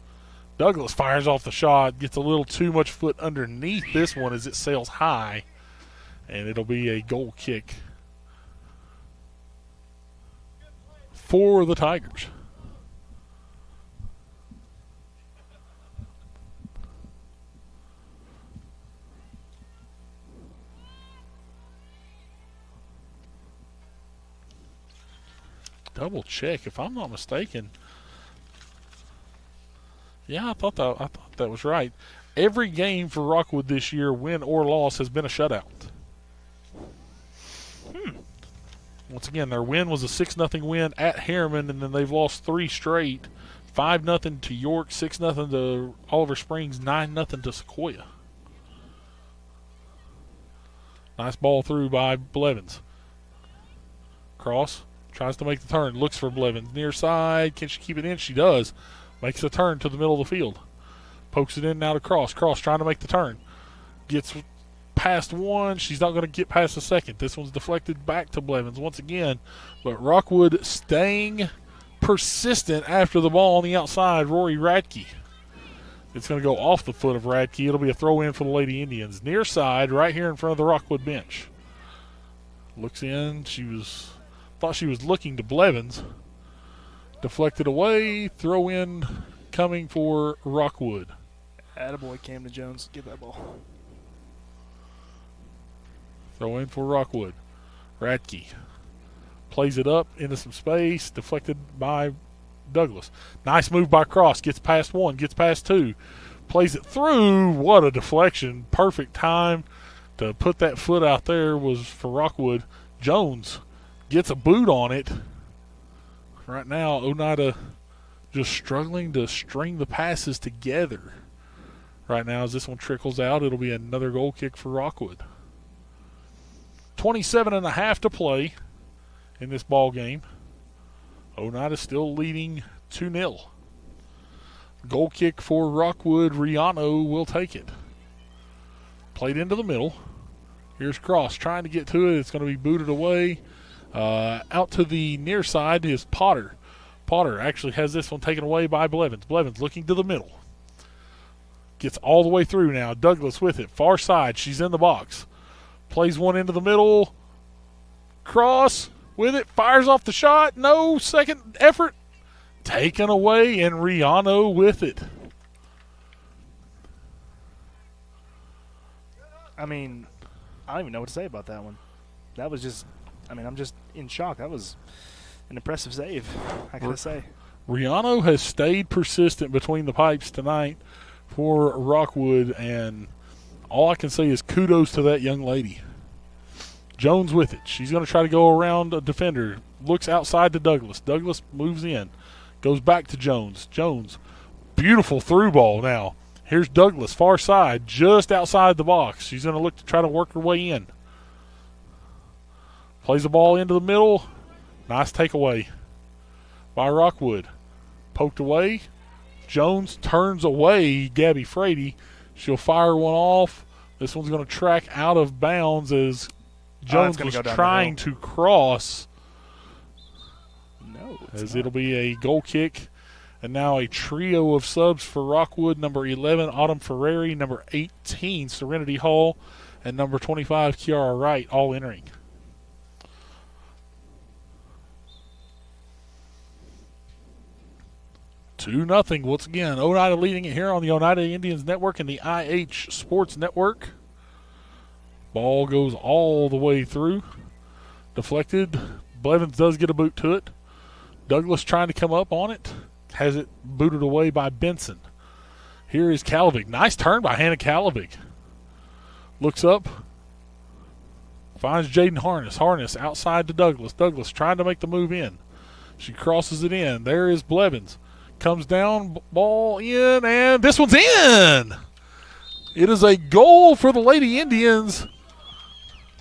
Douglas fires off the shot, gets a little too much foot underneath this one as it sails high, and it'll be a goal kick for the Tigers. Double check, if I'm not mistaken. Yeah, I thought that was right. Every game for Rockwood this year, win or loss, has been a shutout. Once again, their win was a 6-0 win at Harriman, and then they've lost 3 straight. 5-0 to York, 6-0 to Oliver Springs, 9-0 to Sequoia. Nice ball through by Blevins. Cross, tries to make the turn, looks for Blevins. Near side, can she keep it in? She does. Makes a turn to the middle of the field. Pokes it in now to Cross. Cross trying to make the turn. Gets past one. She's not going to get past the second. This one's deflected back to Blevins once again. But Rockwood staying persistent after the ball on the outside. Rory Radke. It's going to go off the foot of Radke. It'll be a throw in for the Lady Indians. Near side, right here in front of the Rockwood bench. Looks in. Thought she was looking to Blevins. Deflected away, throw in coming for Rockwood. Attaboy, Camden Jones, get that ball. Throw in for Rockwood. Radke plays it up into some space, deflected by Douglas. Nice move by Cross, gets past one, gets past two, plays it through. What a deflection. Perfect time to put that foot out there was for Rockwood. Jones gets a boot on it. Right now, Oneida just struggling to string the passes together. Right now, as this one trickles out, it'll be another goal kick for Rockwood. 27.5 to play in this ball game. Oneida still leading 2-0. Goal kick for Rockwood. Riano will take it. Played into the middle. Here's Cross trying to get to it. It's going to be booted away. Out to the near side is Potter. Potter actually has this one taken away by Blevins. Blevins looking to the middle. Gets all the way through now. Douglas with it. Far side. She's in the box. Plays one into the middle. Cross with it. Fires off the shot. No. Second effort. Taken away, and Riano with it. I mean, I don't even know what to say about that one. That was just... I'm just in shock. That was an impressive save, I gotta say. Riano has stayed persistent between the pipes tonight for Rockwood, and all I can say is kudos to that young lady. Jones with it. She's going to try to go around a defender. Looks outside to Douglas. Douglas moves in. Goes back to Jones. Jones, beautiful through ball now. Here's Douglas, far side, just outside the box. She's going to look to try to work her way in. Plays the ball into the middle. Nice takeaway by Rockwood. Poked away. Jones turns away Gabby Frady. She'll fire one off. This one's going to track out of bounds as Jones was trying to cross. No, as it'll be a goal kick. And now a trio of subs for Rockwood. Number 11, Autumn Ferrari. Number 18, Serenity Hall. And number 25, Kiara Wright, all entering. Two nothing. Once again, Oneida leading it here on the Oneida Indians Network and the IH Sports Network. Ball goes all the way through. Deflected. Blevins does get a boot to it. Douglas trying to come up on it. Has it booted away by Benson. Here is Calavig. Nice turn by Hannah Calavig. Looks up. Finds Jaden Harness. Harness outside to Douglas. Douglas trying to make the move in. She crosses it in. There is Blevins. Comes down, ball in, and this one's in. It is a goal for the Lady Indians.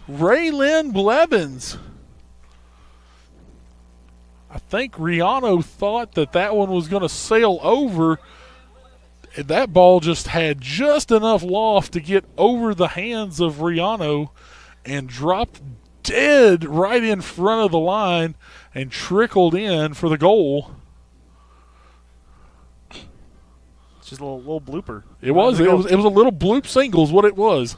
Raylyn Blevins. I think Riano thought that one was going to sail over. That ball just had just enough loft to get over the hands of Riano and dropped dead right in front of the line and trickled in for the goal. Just a little blooper. It was a little bloop single is what it was.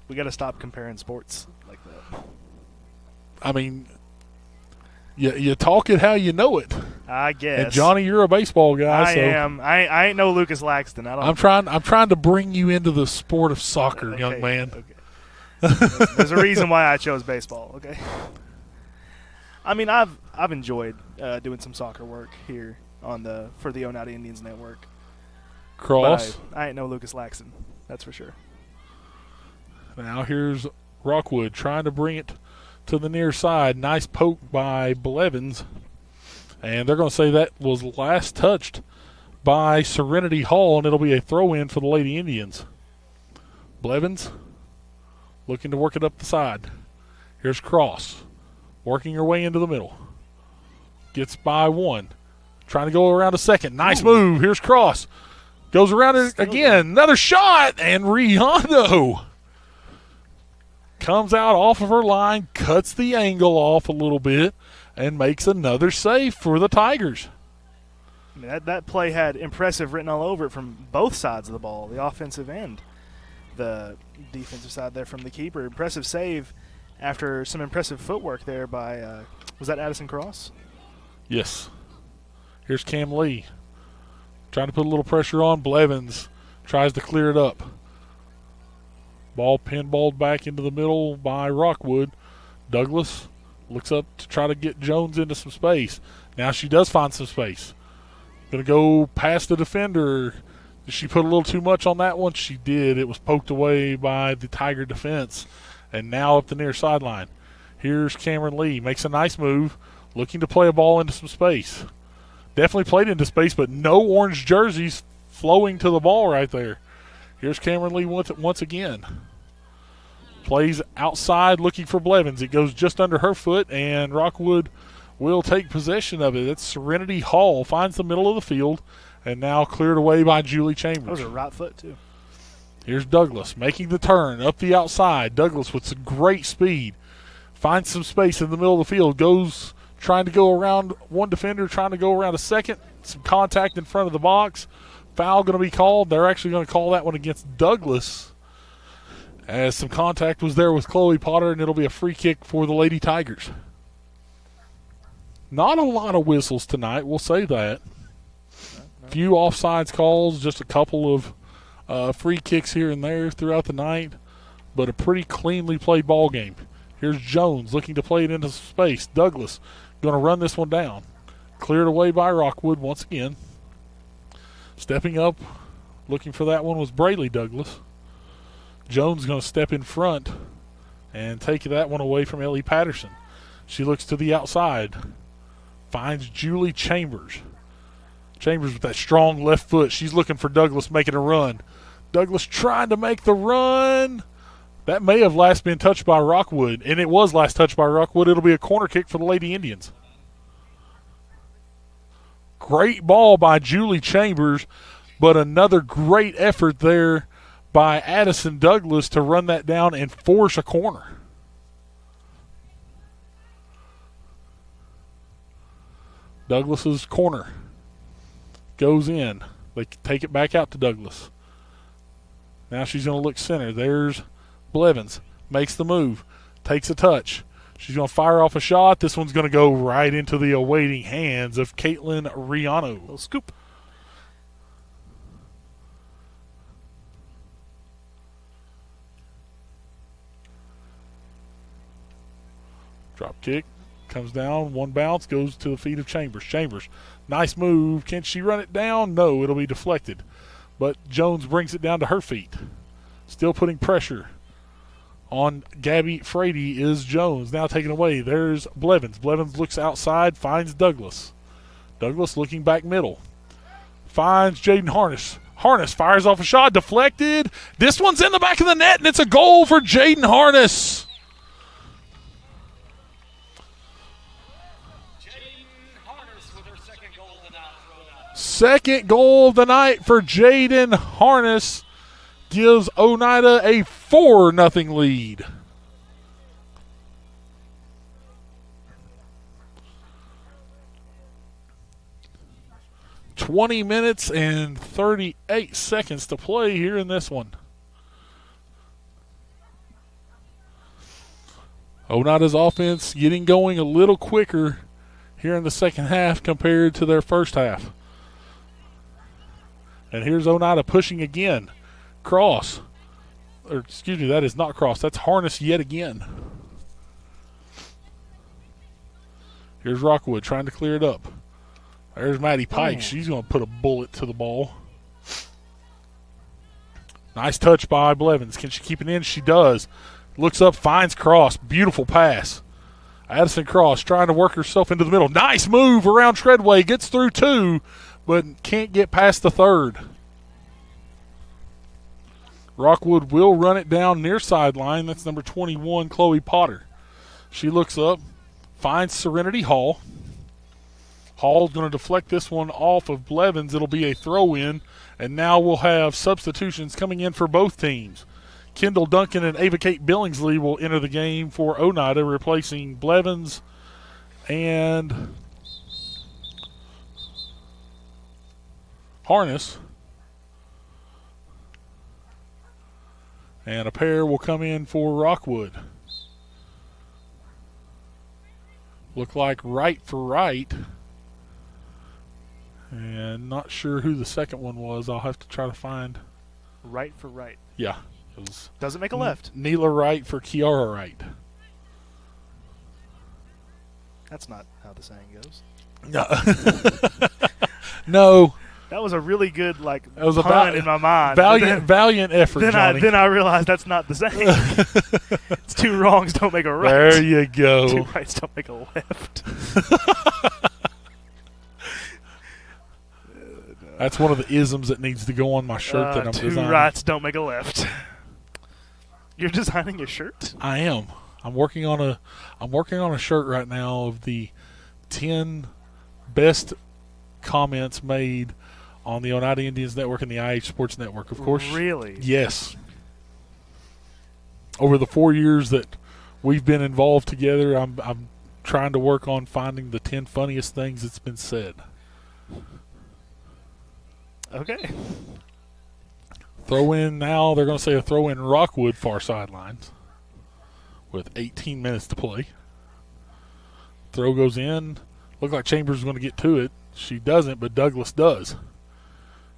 We got to stop comparing sports like that. I mean, you talk it how you know it. I guess. And Johnny, you're a baseball guy. I am. I ain't no Lucas Laxton. I'm trying to bring you into the sport of soccer, okay, young man. Okay. There's a reason why I chose baseball. Okay. I mean, I've enjoyed doing some soccer work here for the Oneida Indians Network. Cross. But I ain't no Lucas Laxton. That's for sure. Now here's Rockwood trying to bring it to the near side. Nice poke by Blevins. And they're going to say that was last touched by Serenity Hall, and it'll be a throw-in for the Lady Indians. Blevins looking to work it up the side. Here's Cross working her way into the middle. Gets by one. Trying to go around a second. Nice move. Here's Cross. Goes around it again. Another shot. And Rihanna comes out off of her line, cuts the angle off a little bit, and makes another save for the Tigers. I mean, that play had impressive written all over it from both sides of the ball, the offensive and the defensive side there from the keeper. Impressive save after some impressive footwork there by, was that Addison Cross? Yes. Here's Cam Lee trying to put a little pressure on. Blevins tries to clear it up. Ball pinballed back into the middle by Rockwood. Douglas looks up to try to get Jones into some space. Now she does find some space. Going to go past the defender. Did she put a little too much on that one? She did. It was poked away by the Tiger defense. And now up the near sideline. Here's Cameron Lee. Makes a nice move. Looking to play a ball into some space. Definitely played into space, but no orange jerseys flowing to the ball right there. Here's Cameron Lee once again. Plays outside looking for Blevins. It goes just under her foot, and Rockwood will take possession of it. It's Serenity Hall. Finds the middle of the field, and now cleared away by Julie Chambers. That was a right foot, too. Here's Douglas making the turn up the outside. Douglas with some great speed. Finds some space in the middle of the field. Goes trying to go around one defender, trying to go around a second. Some contact in front of the box. Foul going to be called. They're actually going to call that one against Douglas, as some contact was there with Chloe Potter, and it'll be a free kick for the Lady Tigers. Not a lot of whistles tonight, we'll say that. Few offsides calls, just a couple of free kicks here and there throughout the night, but a pretty cleanly played ball game. Here's Jones looking to play it into space. Douglas going to run this one down. Cleared away by Rockwood once again. Stepping up, looking for that one was Brayley Douglas. Jones going to step in front and take that one away from Ellie Patterson. She looks to the outside. Finds Julie Chambers. Chambers with that strong left foot. She's looking for Douglas making a run. Douglas trying to make the run. That may have last been touched by Rockwood, and it was last touched by Rockwood. It'll be a corner kick for the Lady Indians. Great ball by Julie Chambers, but another great effort there by Addison Douglas to run that down and force a corner. Douglas's corner goes in. They take it back out to Douglas. Now she's going to look center. There's Blevins. Makes the move. Takes a touch. She's going to fire off a shot. This one's going to go right into the awaiting hands of Caitlin Riano. Little scoop. Drop kick. Comes down. One bounce. Goes to the feet of Chambers. Chambers. Nice move. Can she run it down? No, it'll be deflected. But Jones brings it down to her feet. Still putting pressure on Gabby Frady is Jones. Now taken away. There's Blevins. Blevins looks outside, finds Douglas. Douglas looking back middle. Finds Jaden Harness. Harness fires off a shot, deflected. This one's in the back of the net, and it's a goal for Jaden Harness. Second goal of the night for Jaden Harness. Gives Oneida a 4-0 lead. 20 minutes and 38 seconds to play here in this one. Oneida's offense getting going a little quicker here in the second half compared to their first half. And here's Oneida pushing again. Cross. Or excuse me, that is not cross. That's harness yet again. Here's Rockwood trying to clear it up. There's Maddie Pike. She's going to put a bullet to the ball. Nice touch by Blevins. Can she keep it in? She does. Looks up, finds Cross. Beautiful pass. Addison Cross trying to work herself into the middle. Nice move around Treadway. Gets through two, but can't get past the third. Rockwood will run it down near sideline. That's number 21, Chloe Potter. She looks up, finds Serenity Hall. Hall's going to deflect this one off of Blevins. It'll be a throw-in, and now we'll have substitutions coming in for both teams. Kendall Duncan and Ava Kate Billingsley will enter the game for Oneida, replacing Blevins and Harness. And a pair will come in for Rockwood. Look like right for right. And not sure who the second one was. I'll have to try to find. Right for right. Yeah. Doesn't make a left. Neela Wright for Kiara Wright. That's not how the saying goes. No. No. That was a really good that was pun about in my mind. Valiant effort, Johnny. Then I realized that's not the saying. It's two wrongs don't make a right. There you go. Two rights don't make a left. That's one of the isms that needs to go on my shirt that I'm two designing. Two rights don't make a left. You're designing a shirt? I am. I'm working on a shirt right now of the 10 best comments made on the Oneida Indians Network and the IH Sports Network, of course. Really? Yes. Over the 4 years that we've been involved together, I'm trying to work on finding the 10 funniest things that's been said. Okay. Throw in now, they're going to say a throw in Rockwood far sidelines with 18 minutes to play. Throw goes in. Look like Chambers is going to get to it. She doesn't, but Douglas does.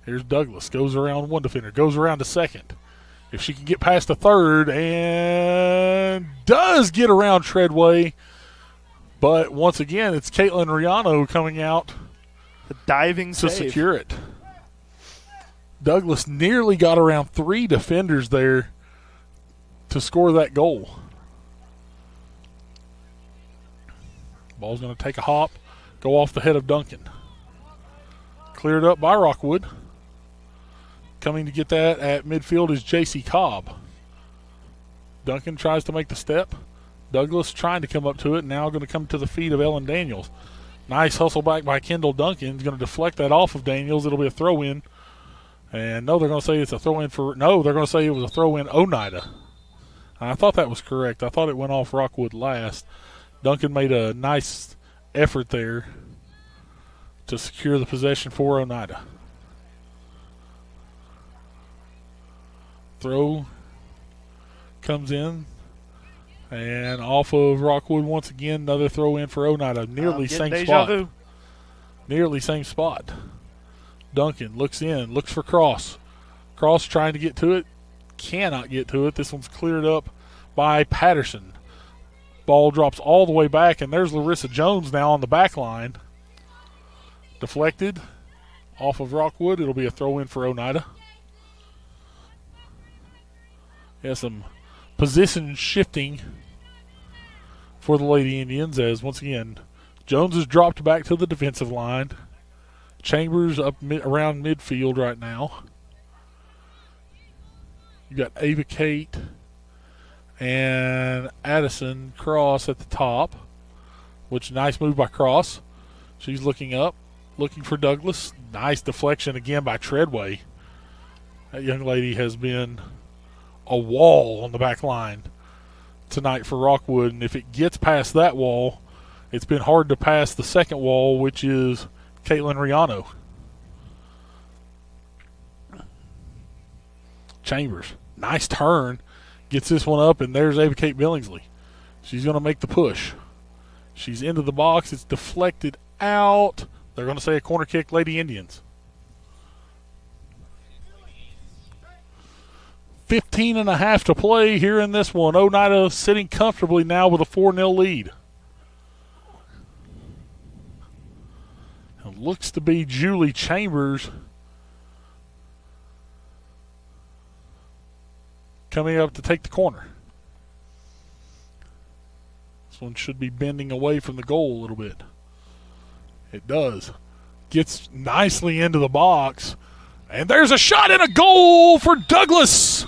Here's Douglas. Goes around one defender. Goes around to second. If she can get past the third, and does get around Treadway. But once again, it's Caitlin Riano coming out. The diving to save. Secure it. Douglas nearly got around three defenders there to score that goal. Ball's going to take a hop, go off the head of Duncan. Cleared up by Rockwood. Coming to get that at midfield is J.C. Cobb. Duncan tries to make the step. Douglas trying to come up to it, now going to come to the feet of Ellen Daniels. Nice hustle back by Kendall Duncan. He's going to deflect that off of Daniels. It'll be a throw-in. And no, they're going to say it's a throw-in for – no, they're going to say it was a throw-in Oneida. And I thought that was correct. I thought it went off Rockwood last. Duncan made a nice effort there to secure the possession for Oneida. Throw comes in. And off of Rockwood once again, another throw in for Oneida. Nearly same spot. Vu. Nearly same spot. Duncan looks in, looks for Cross. Cross trying to get to it. Cannot get to it. This one's cleared up by Patterson. Ball drops all the way back, and there's Larissa Jones now on the back line. Deflected off of Rockwood. It'll be a throw in for Oneida. Has some position shifting for the Lady Indians as, once again, Jones is dropped back to the defensive line. Chambers up around midfield right now. You got Ava Kate and Addison Cross at the top, which nice move by Cross. She's looking up, looking for Douglas. Nice deflection again by Treadway. That young lady has been a wall on the back line tonight for Rockwood, and if it gets past that wall, it's been hard to pass the second wall, which is Caitlin Riano. Chambers. Nice turn. Gets this one up, and there's Ava Kate Billingsley. She's going to make the push. She's into the box. It's deflected out. They're going to say a corner kick, Lady Indians. 15.5 to play here in this one. Oneida sitting comfortably now with a 4-0 lead. It looks to be Julie Chambers coming up to take the corner. This one should be bending away from the goal a little bit. It does. Gets nicely into the box. And there's a shot and a goal for Douglas.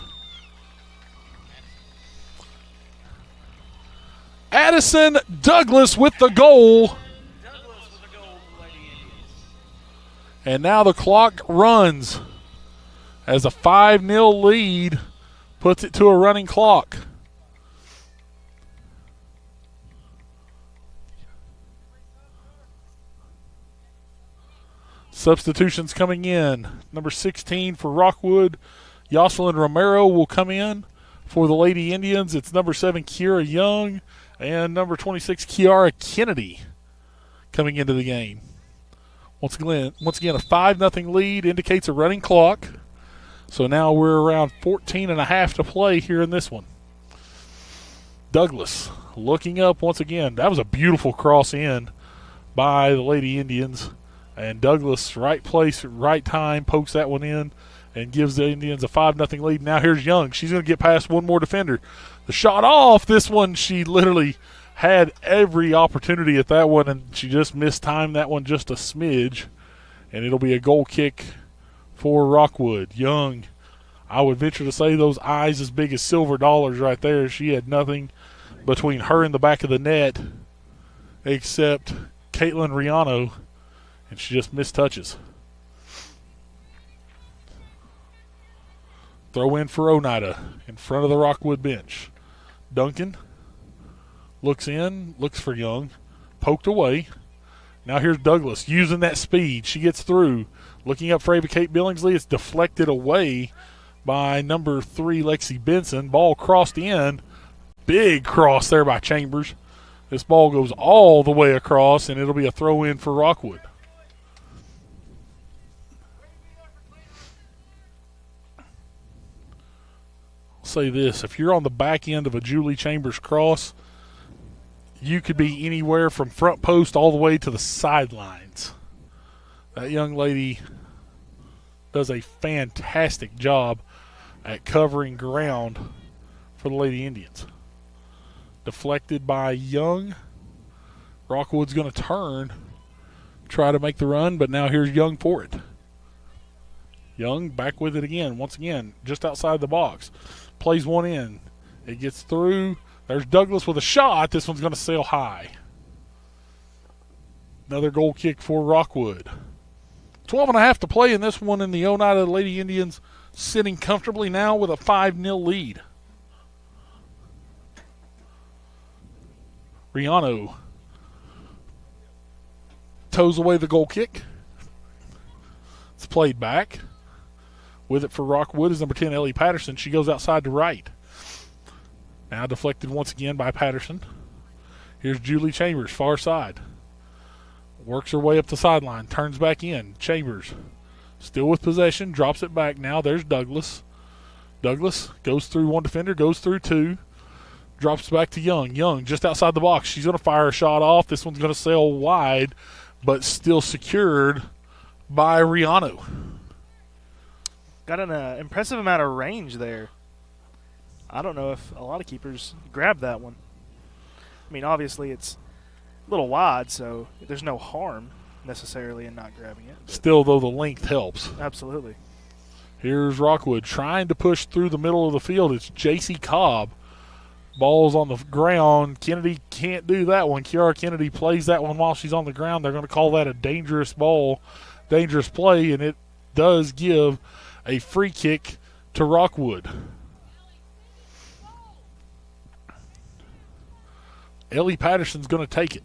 Addison Douglas with the goal. And now the clock runs as a 5-0 lead puts it to a running clock. Substitutions coming in. Number 16 for Rockwood, Yoselin Romero will come in. For the Lady Indians, it's number 7, Kiera Young, and number 26, Kiara Kennedy coming into the game. Once again, a 5-0 lead indicates a running clock. So now we're around 14.5 to play here in this one. Douglas looking up once again. That was a beautiful cross in by the Lady Indians. And Douglas, right place, right time, pokes that one in and gives the Indians a 5-0 lead. Now here's Young. She's going to get past one more defender. The shot off, this one she literally had every opportunity at that one, and she just mistimed that one just a smidge. And it'll be a goal kick for Rockwood. Young, I would venture to say those eyes as big as silver dollars right there. She had nothing between her and the back of the net except Caitlin Riano, and she just mistouches. Throw in for Oneida in front of the Rockwood bench. Duncan looks in, looks for Young, poked away. Now here's Douglas using that speed. She gets through. Looking up for Ava Kate Billingsley. It's deflected away by number 3, Lexi Benson. Ball crossed in. Big cross there by Chambers. This ball goes all the way across, and it'll be a throw in for Rockwood. I'll say this. If you're on the back end of a Julie Chambers cross, you could be anywhere from front post all the way to the sidelines. That young lady does a fantastic job at covering ground for the Lady Indians. Deflected by Young. Rockwood's going to turn, try to make the run, but now here's Young for it. Young back with it again. Once again, just outside the box. Plays one in. It gets through. There's Douglas with a shot. This one's going to sail high. Another goal kick for Rockwood. 12.5 to play in this one, in the Oneida Lady Indians sitting comfortably now with a 5-0 lead. Riano toes away the goal kick. It's played back. With it for Rockwood is number 10, Ellie Patterson. She goes outside to right. Now deflected once again by Patterson. Here's Julie Chambers, far side. Works her way up the sideline, turns back in. Chambers still with possession, drops it back now. There's Douglas. Douglas goes through one defender, goes through two. Drops back to Young. Young just outside the box. She's going to fire a shot off. This one's going to sail wide, but still secured by Riano. Got an impressive amount of range there. I don't know if a lot of keepers grab that one. I mean, obviously it's a little wide, so there's no harm necessarily in not grabbing it. Still, though, the length helps. Absolutely. Here's Rockwood trying to push through the middle of the field. It's J.C. Cobb. Ball's on the ground. Kennedy can't do that one. Kiara Kennedy plays that one while she's on the ground. They're going to call that a dangerous ball, dangerous play, and it does give a free kick to Rockwood. Ellie Patterson's going to take it.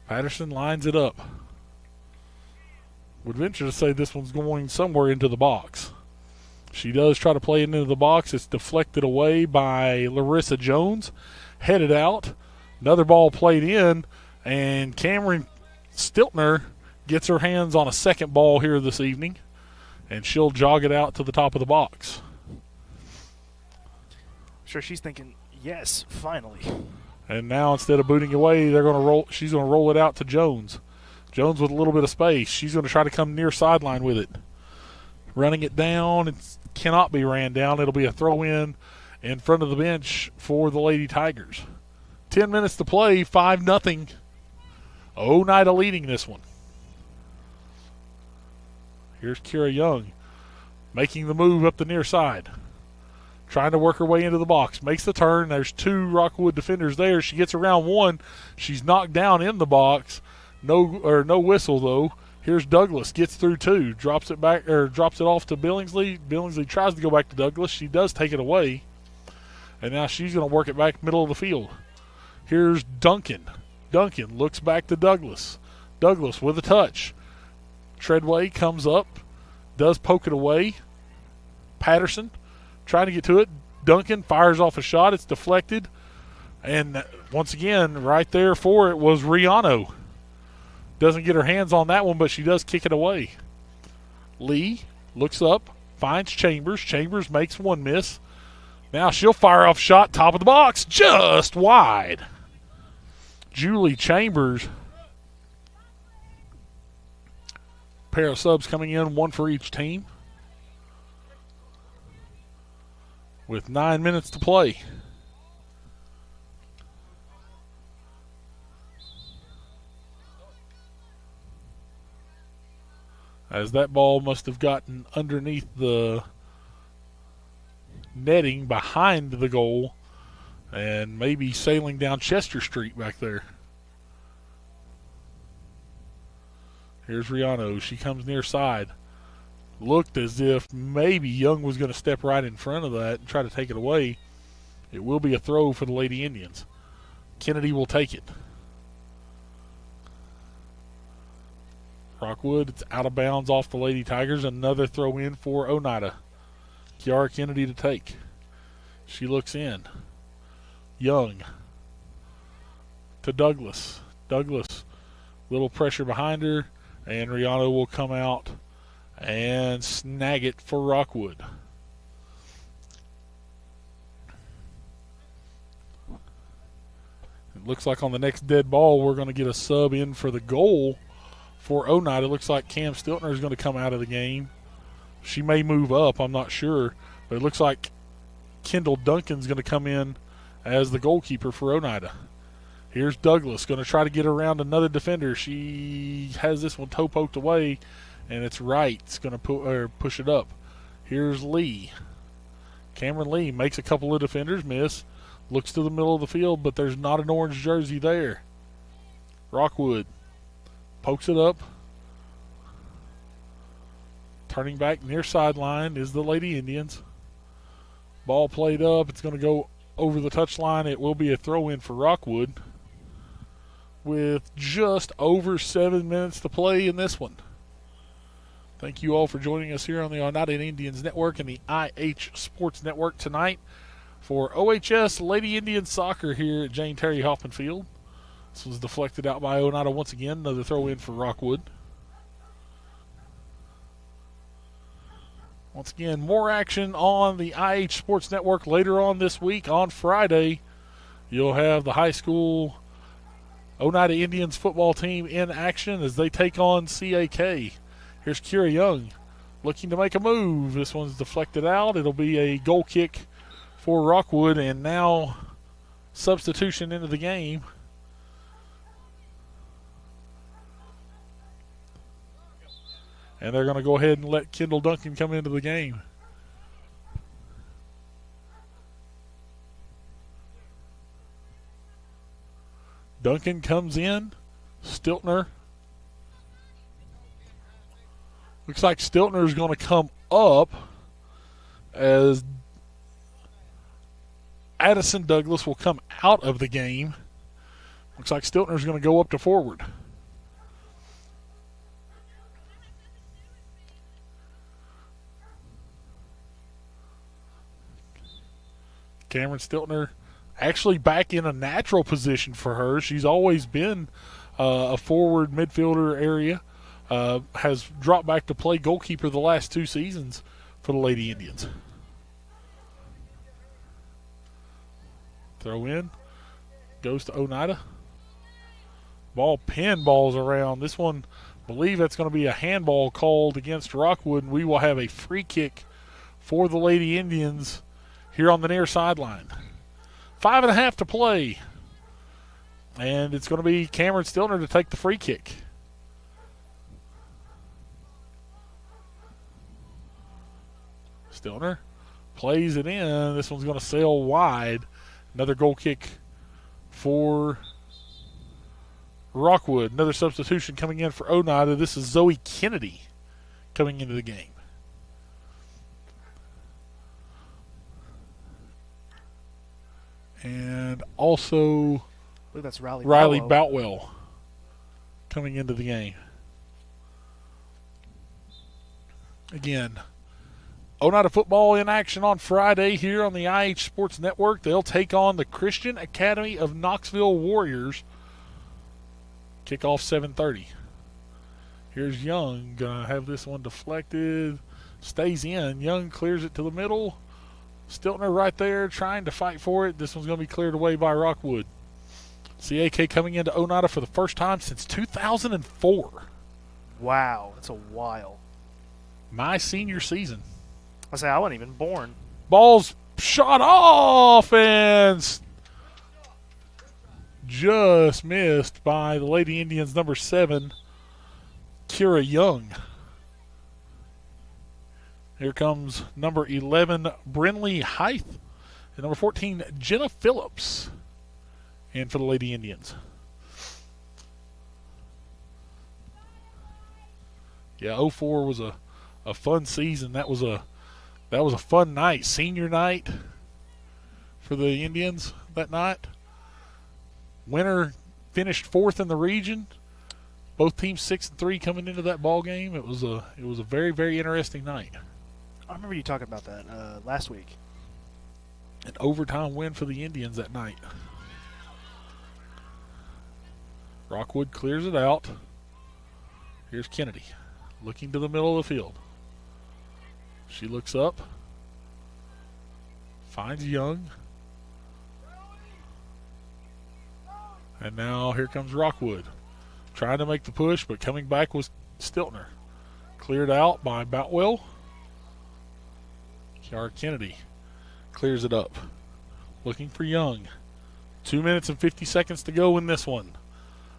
Patterson lines it up. Would venture to say this one's going somewhere into the box. She does try to play it into the box. It's deflected away by Larissa Jones. Headed out. Another ball played in, and Cameron Stiltner gets her hands on a second ball here this evening, and she'll jog it out to the top of the box. Sure, she's thinking, yes, finally. And now instead of booting away, they're going to roll. She's going to roll it out to Jones. Jones with a little bit of space. She's going to try to come near sideline with it. Running it down. It cannot be ran down. It'll be a throw-in front of the bench for the Lady Tigers. 10 minutes to play, 5-0. Oneida leading this one. Here's Kira Young making the move up the near side. Trying to work her way into the box. Makes the turn. There's two Rockwood defenders there. She gets around one. She's knocked down in the box. No whistle, though. Here's Douglas. Gets through two. Drops it off to Billingsley. Billingsley tries to go back to Douglas. She does take it away. And now she's going to work it back middle of the field. Here's Duncan. Duncan looks back to Douglas. Douglas with a touch. Treadway comes up. Does poke it away. Patterson trying to get to it. Duncan fires off a shot. It's deflected. And once again, right there for it was Riano. Doesn't get her hands on that one, but she does kick it away. Lee looks up, finds Chambers. Chambers makes one miss. Now she'll fire off shot, top of the box, just wide. Julie Chambers. Pair of subs coming in, one for each team. With 9 minutes to play. As that ball must have gotten underneath the netting behind the goal and maybe sailing down Chester Street back there. Here's Riano. She comes near side. Looked as if maybe Young was going to step right in front of that and try to take it away. It will be a throw for the Lady Indians. Kennedy will take it. Rockwood, it's out of bounds off the Lady Tigers. Another throw in for Oneida. Kiara Kennedy to take. She looks in. Young to Douglas. Douglas, little pressure behind her, and Rihanna will come out and snag it for Rockwood. It looks like on the next dead ball we're going to get a sub in for the goal for Oneida. It looks like Cam Stiltner is going to come out of the game. She may move up, I'm not sure, but it looks like Kendall Duncan's going to come in as the goalkeeper for Oneida. Here's Douglas going to try to get around another defender. She has this one toe poked away, and it's right. It's going to push it up. Here's Lee. Cameron Lee makes a couple of defenders miss. Looks to the middle of the field, but there's not an orange jersey there. Rockwood pokes it up. Turning back near sideline is the Lady Indians. Ball played up. It's going to go over the touchline. It will be a throw-in for Rockwood with just over 7 minutes to play in this one. Thank you all for joining us here on the Oneida Indians Network and the IH Sports Network tonight for OHS Lady Indians Soccer here at Jane Terry Hoffman Field. This was deflected out by Oneida once again. Another throw-in for Rockwood. Once again, more action on the IH Sports Network later on this week. On Friday, you'll have the high school Oneida Indians football team in action as they take on CAK. Here's Kira Young looking to make a move. This one's deflected out. It'll be a goal kick for Rockwood, and now substitution into the game. And they're going to go ahead and let Kendall Duncan come into the game. Duncan comes in. Stiltner. Looks like Stiltner is going to come up as Addison Douglas will come out of the game. Looks like Stiltner is going to go up to forward. Cameron Stiltner actually back in a natural position for her. She's always been a forward midfielder area. Has dropped back to play goalkeeper the last 2 seasons for the Lady Indians. Throw in. Goes to Oneida. Ball pinballs around. This one, I believe that's going to be a handball called against Rockwood, and we will have a free kick for the Lady Indians here on the near sideline. 5.5 to play. And it's going to be Cameron Stiltner to take the free kick. Stiltner plays it in. This one's going to sail wide. Another goal kick for Rockwood. Another substitution coming in for Oneida. This is Zoe Kennedy coming into the game. And also I believe that's Riley Boutwell coming into the game. Again, Oneida football in action on Friday here on the IH Sports Network. They'll take on the Christian Academy of Knoxville Warriors. Kickoff 7:30. Here's Young. Gonna have this one deflected. Stays in. Young clears it to the middle. Stiltner right there trying to fight for it. This one's going to be cleared away by Rockwood. CAK coming into Oneida for the first time since 2004. Wow, that's a while. My senior season. I wasn't even born. Ball's shot off and just missed by the Lady Indians number 7, Kira Young. Here comes number 11, Brinley Hythe, and number 14, Jenna Phillips, in for the Lady Indians. Yeah, 04 was a fun season. That was a fun night, senior night for the Indians that night. Winner finished 4th in the region. Both teams 6-3 coming into that ball game. It was a very, very interesting night. I remember you talking about that last week. An overtime win for the Indians that night. Rockwood clears it out. Here's Kennedy looking to the middle of the field. She looks up. Finds Young. And now here comes Rockwood. Trying to make the push, but coming back was Stiltner. Cleared out by Boutwell. Kiara Kennedy clears it up. Looking for Young. 2 minutes and 50 seconds to go in this one.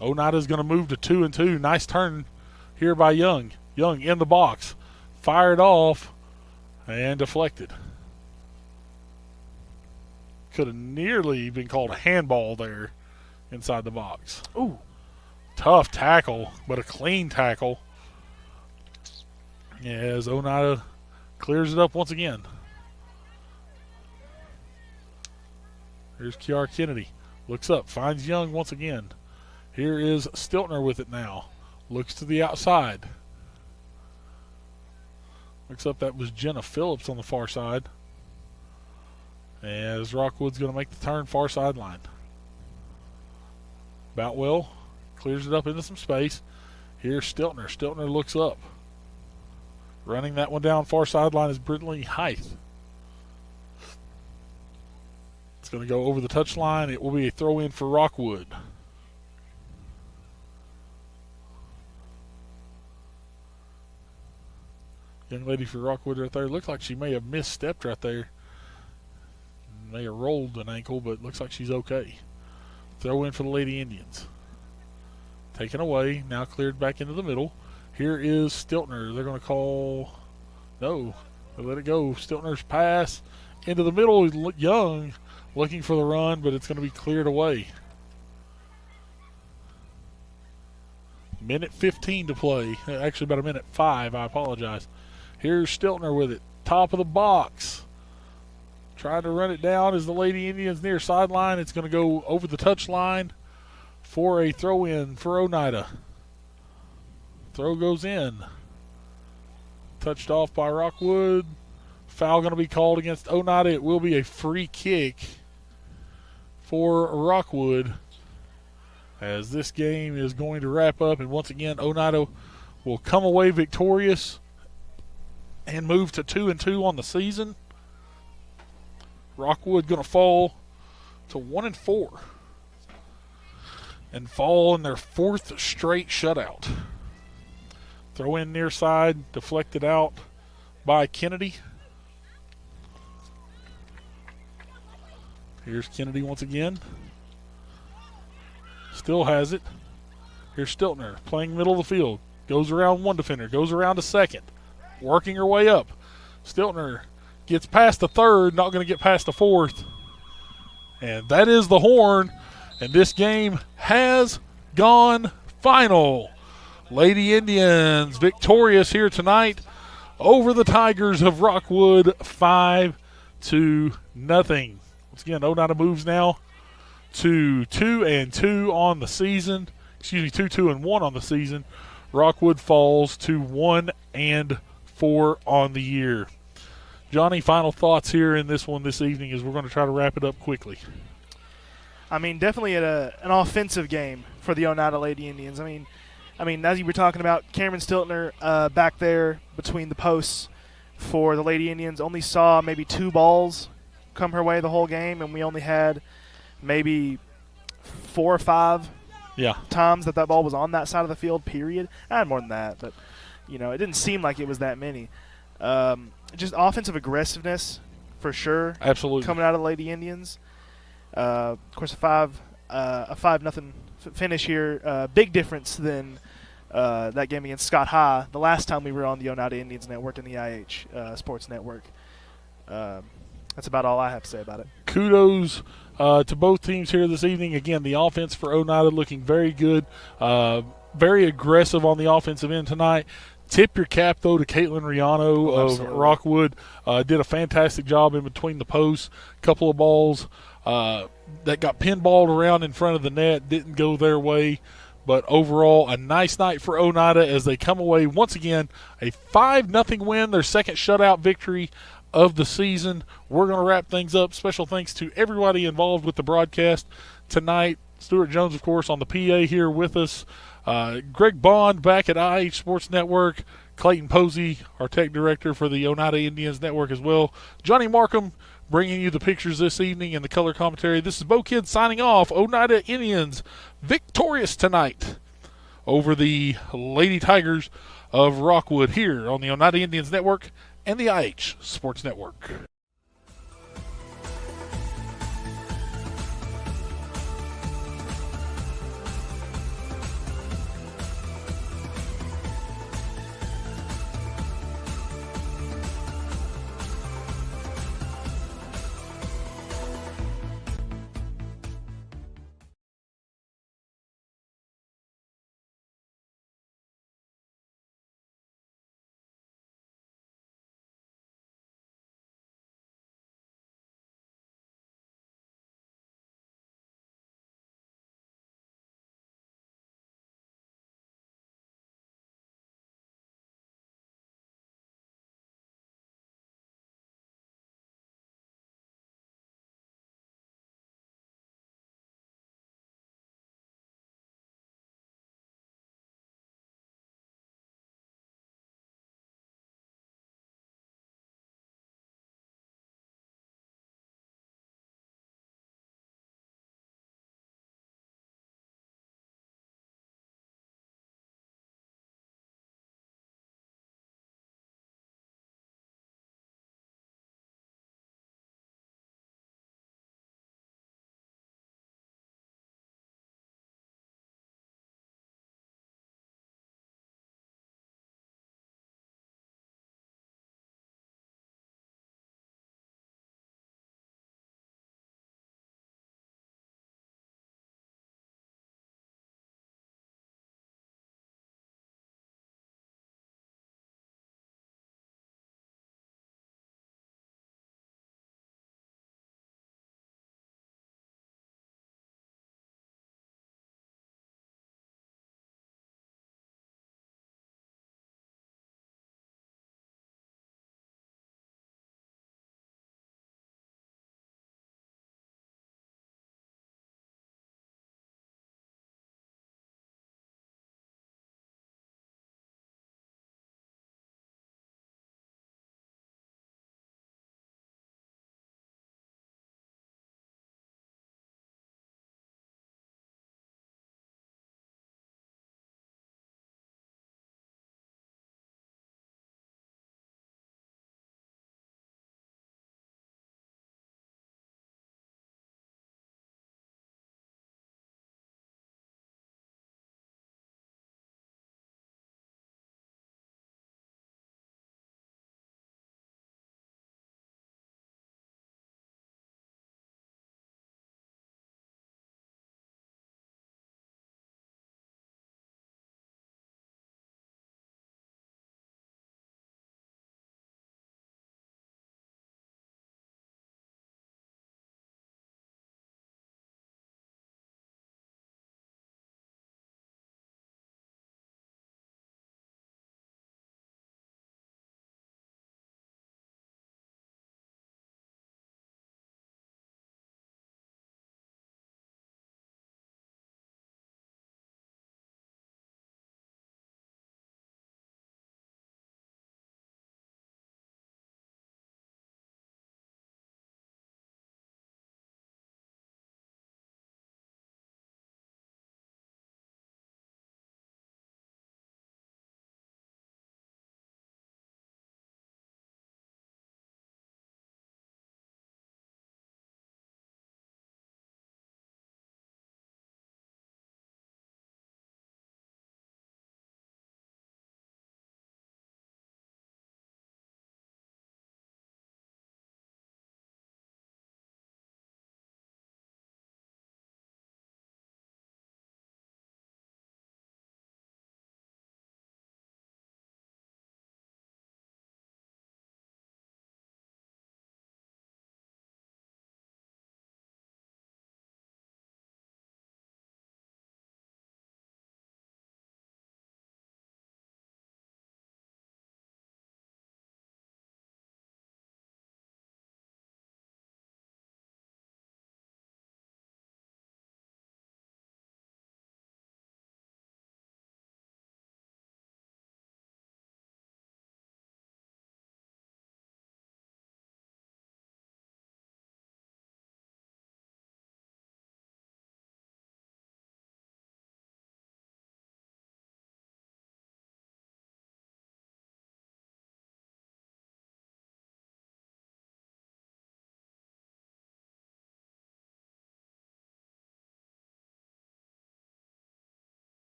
Oneida's going to move to 2-2. Nice turn here by Young. Young in the box. Fired off and deflected. Could have nearly been called a handball there inside the box. Ooh. Tough tackle, but a clean tackle. As Oneida clears it up once again. Here's Kiara Kennedy. Looks up, finds Young once again. Here is Stiltner with it now. Looks to the outside. Looks up, that was Jenna Phillips on the far side. As Rockwood's going to make the turn far sideline. Boutwell clears it up into some space. Here's Stiltner. Stiltner looks up. Running that one down far sideline is Brinley Hythe. It's going to go over the touchline. It will be a throw-in for Rockwood. Young lady for Rockwood right there. Looks like she may have misstepped right there. May have rolled an ankle, but looks like she's okay. Throw in for the Lady Indians. Taken away. Now cleared back into the middle. Here is Stiltner. They're going to call. No. They let it go. Stiltner's pass into the middle. Young looking for the run, but it's going to be cleared away. Minute 15 to play. Actually, about a minute 5. I apologize. Here's Stiltner with it. Top of the box. Trying to run it down as the Lady Indians near sideline. It's going to go over the touchline for a throw-in for Oneida. Throw goes in. Touched off by Rockwood. foul going to be called against Oneida. It will be a free kick for Rockwood as this game is going to wrap up. And once again, Oneida will come away victorious and move to 2-2 on the season. Rockwood going to fall to 1-4 and fall in their 4th straight shutout. Throw in near side, deflected out by Kennedy. Here's Kennedy once again. Still has it. Here's Stiltner playing middle of the field. Goes around one defender, goes around a second. Working her way up. Stiltner gets past the third, not going to get past the fourth. And that is the horn. And this game has gone final. Lady Indians victorious here tonight over the Tigers of Rockwood 5-0. Once again, Oneida moves now to 2-2 on the season. 2-2-1 on the season. Rockwood falls to 1-4 on the year. Johnny, final thoughts here in this one this evening as we're going to try to wrap it up quickly. I mean, definitely an offensive game for the Oneida Lady Indians. I mean, as you were talking about, Cameron Stiltner back there between the posts for the Lady Indians only saw maybe 2 balls come her way the whole game, and we only had maybe 4 or 5 times that ball was on that side of the field, period. I had more than that, but, it didn't seem like it was that many. Just offensive aggressiveness for sure. Absolutely. Coming out of the Lady Indians. Of course, a 5-0 finish here. Big difference than that game against Scott High the last time we were on the Oneida Indians Network and the IH Sports Network. That's about all I have to say about it. Kudos to both teams here this evening. Again, the offense for Oneida looking very good, very aggressive on the offensive end tonight. Tip your cap, though, to Caitlin Riano of Rockwood. Did a fantastic job in between the posts. Couple of balls that got pinballed around in front of the net. Didn't go their way. But overall, a nice night for Oneida as they come away, once again, a 5-0 win, their second shutout victory of the season. We're going to wrap things up. Special thanks to everybody involved with the broadcast tonight. Stuart Jones, of course, on the PA here with us. Greg Bond back at IH Sports Network. Clayton Posey, our tech director for the Oneida Indians Network as well. Johnny Markham bringing you the pictures this evening and the color commentary. This is Bo Kidd signing off. Oneida Indians victorious tonight over the Lady Tigers of Rockwood here on the Oneida Indians Network and the IH Sports Network.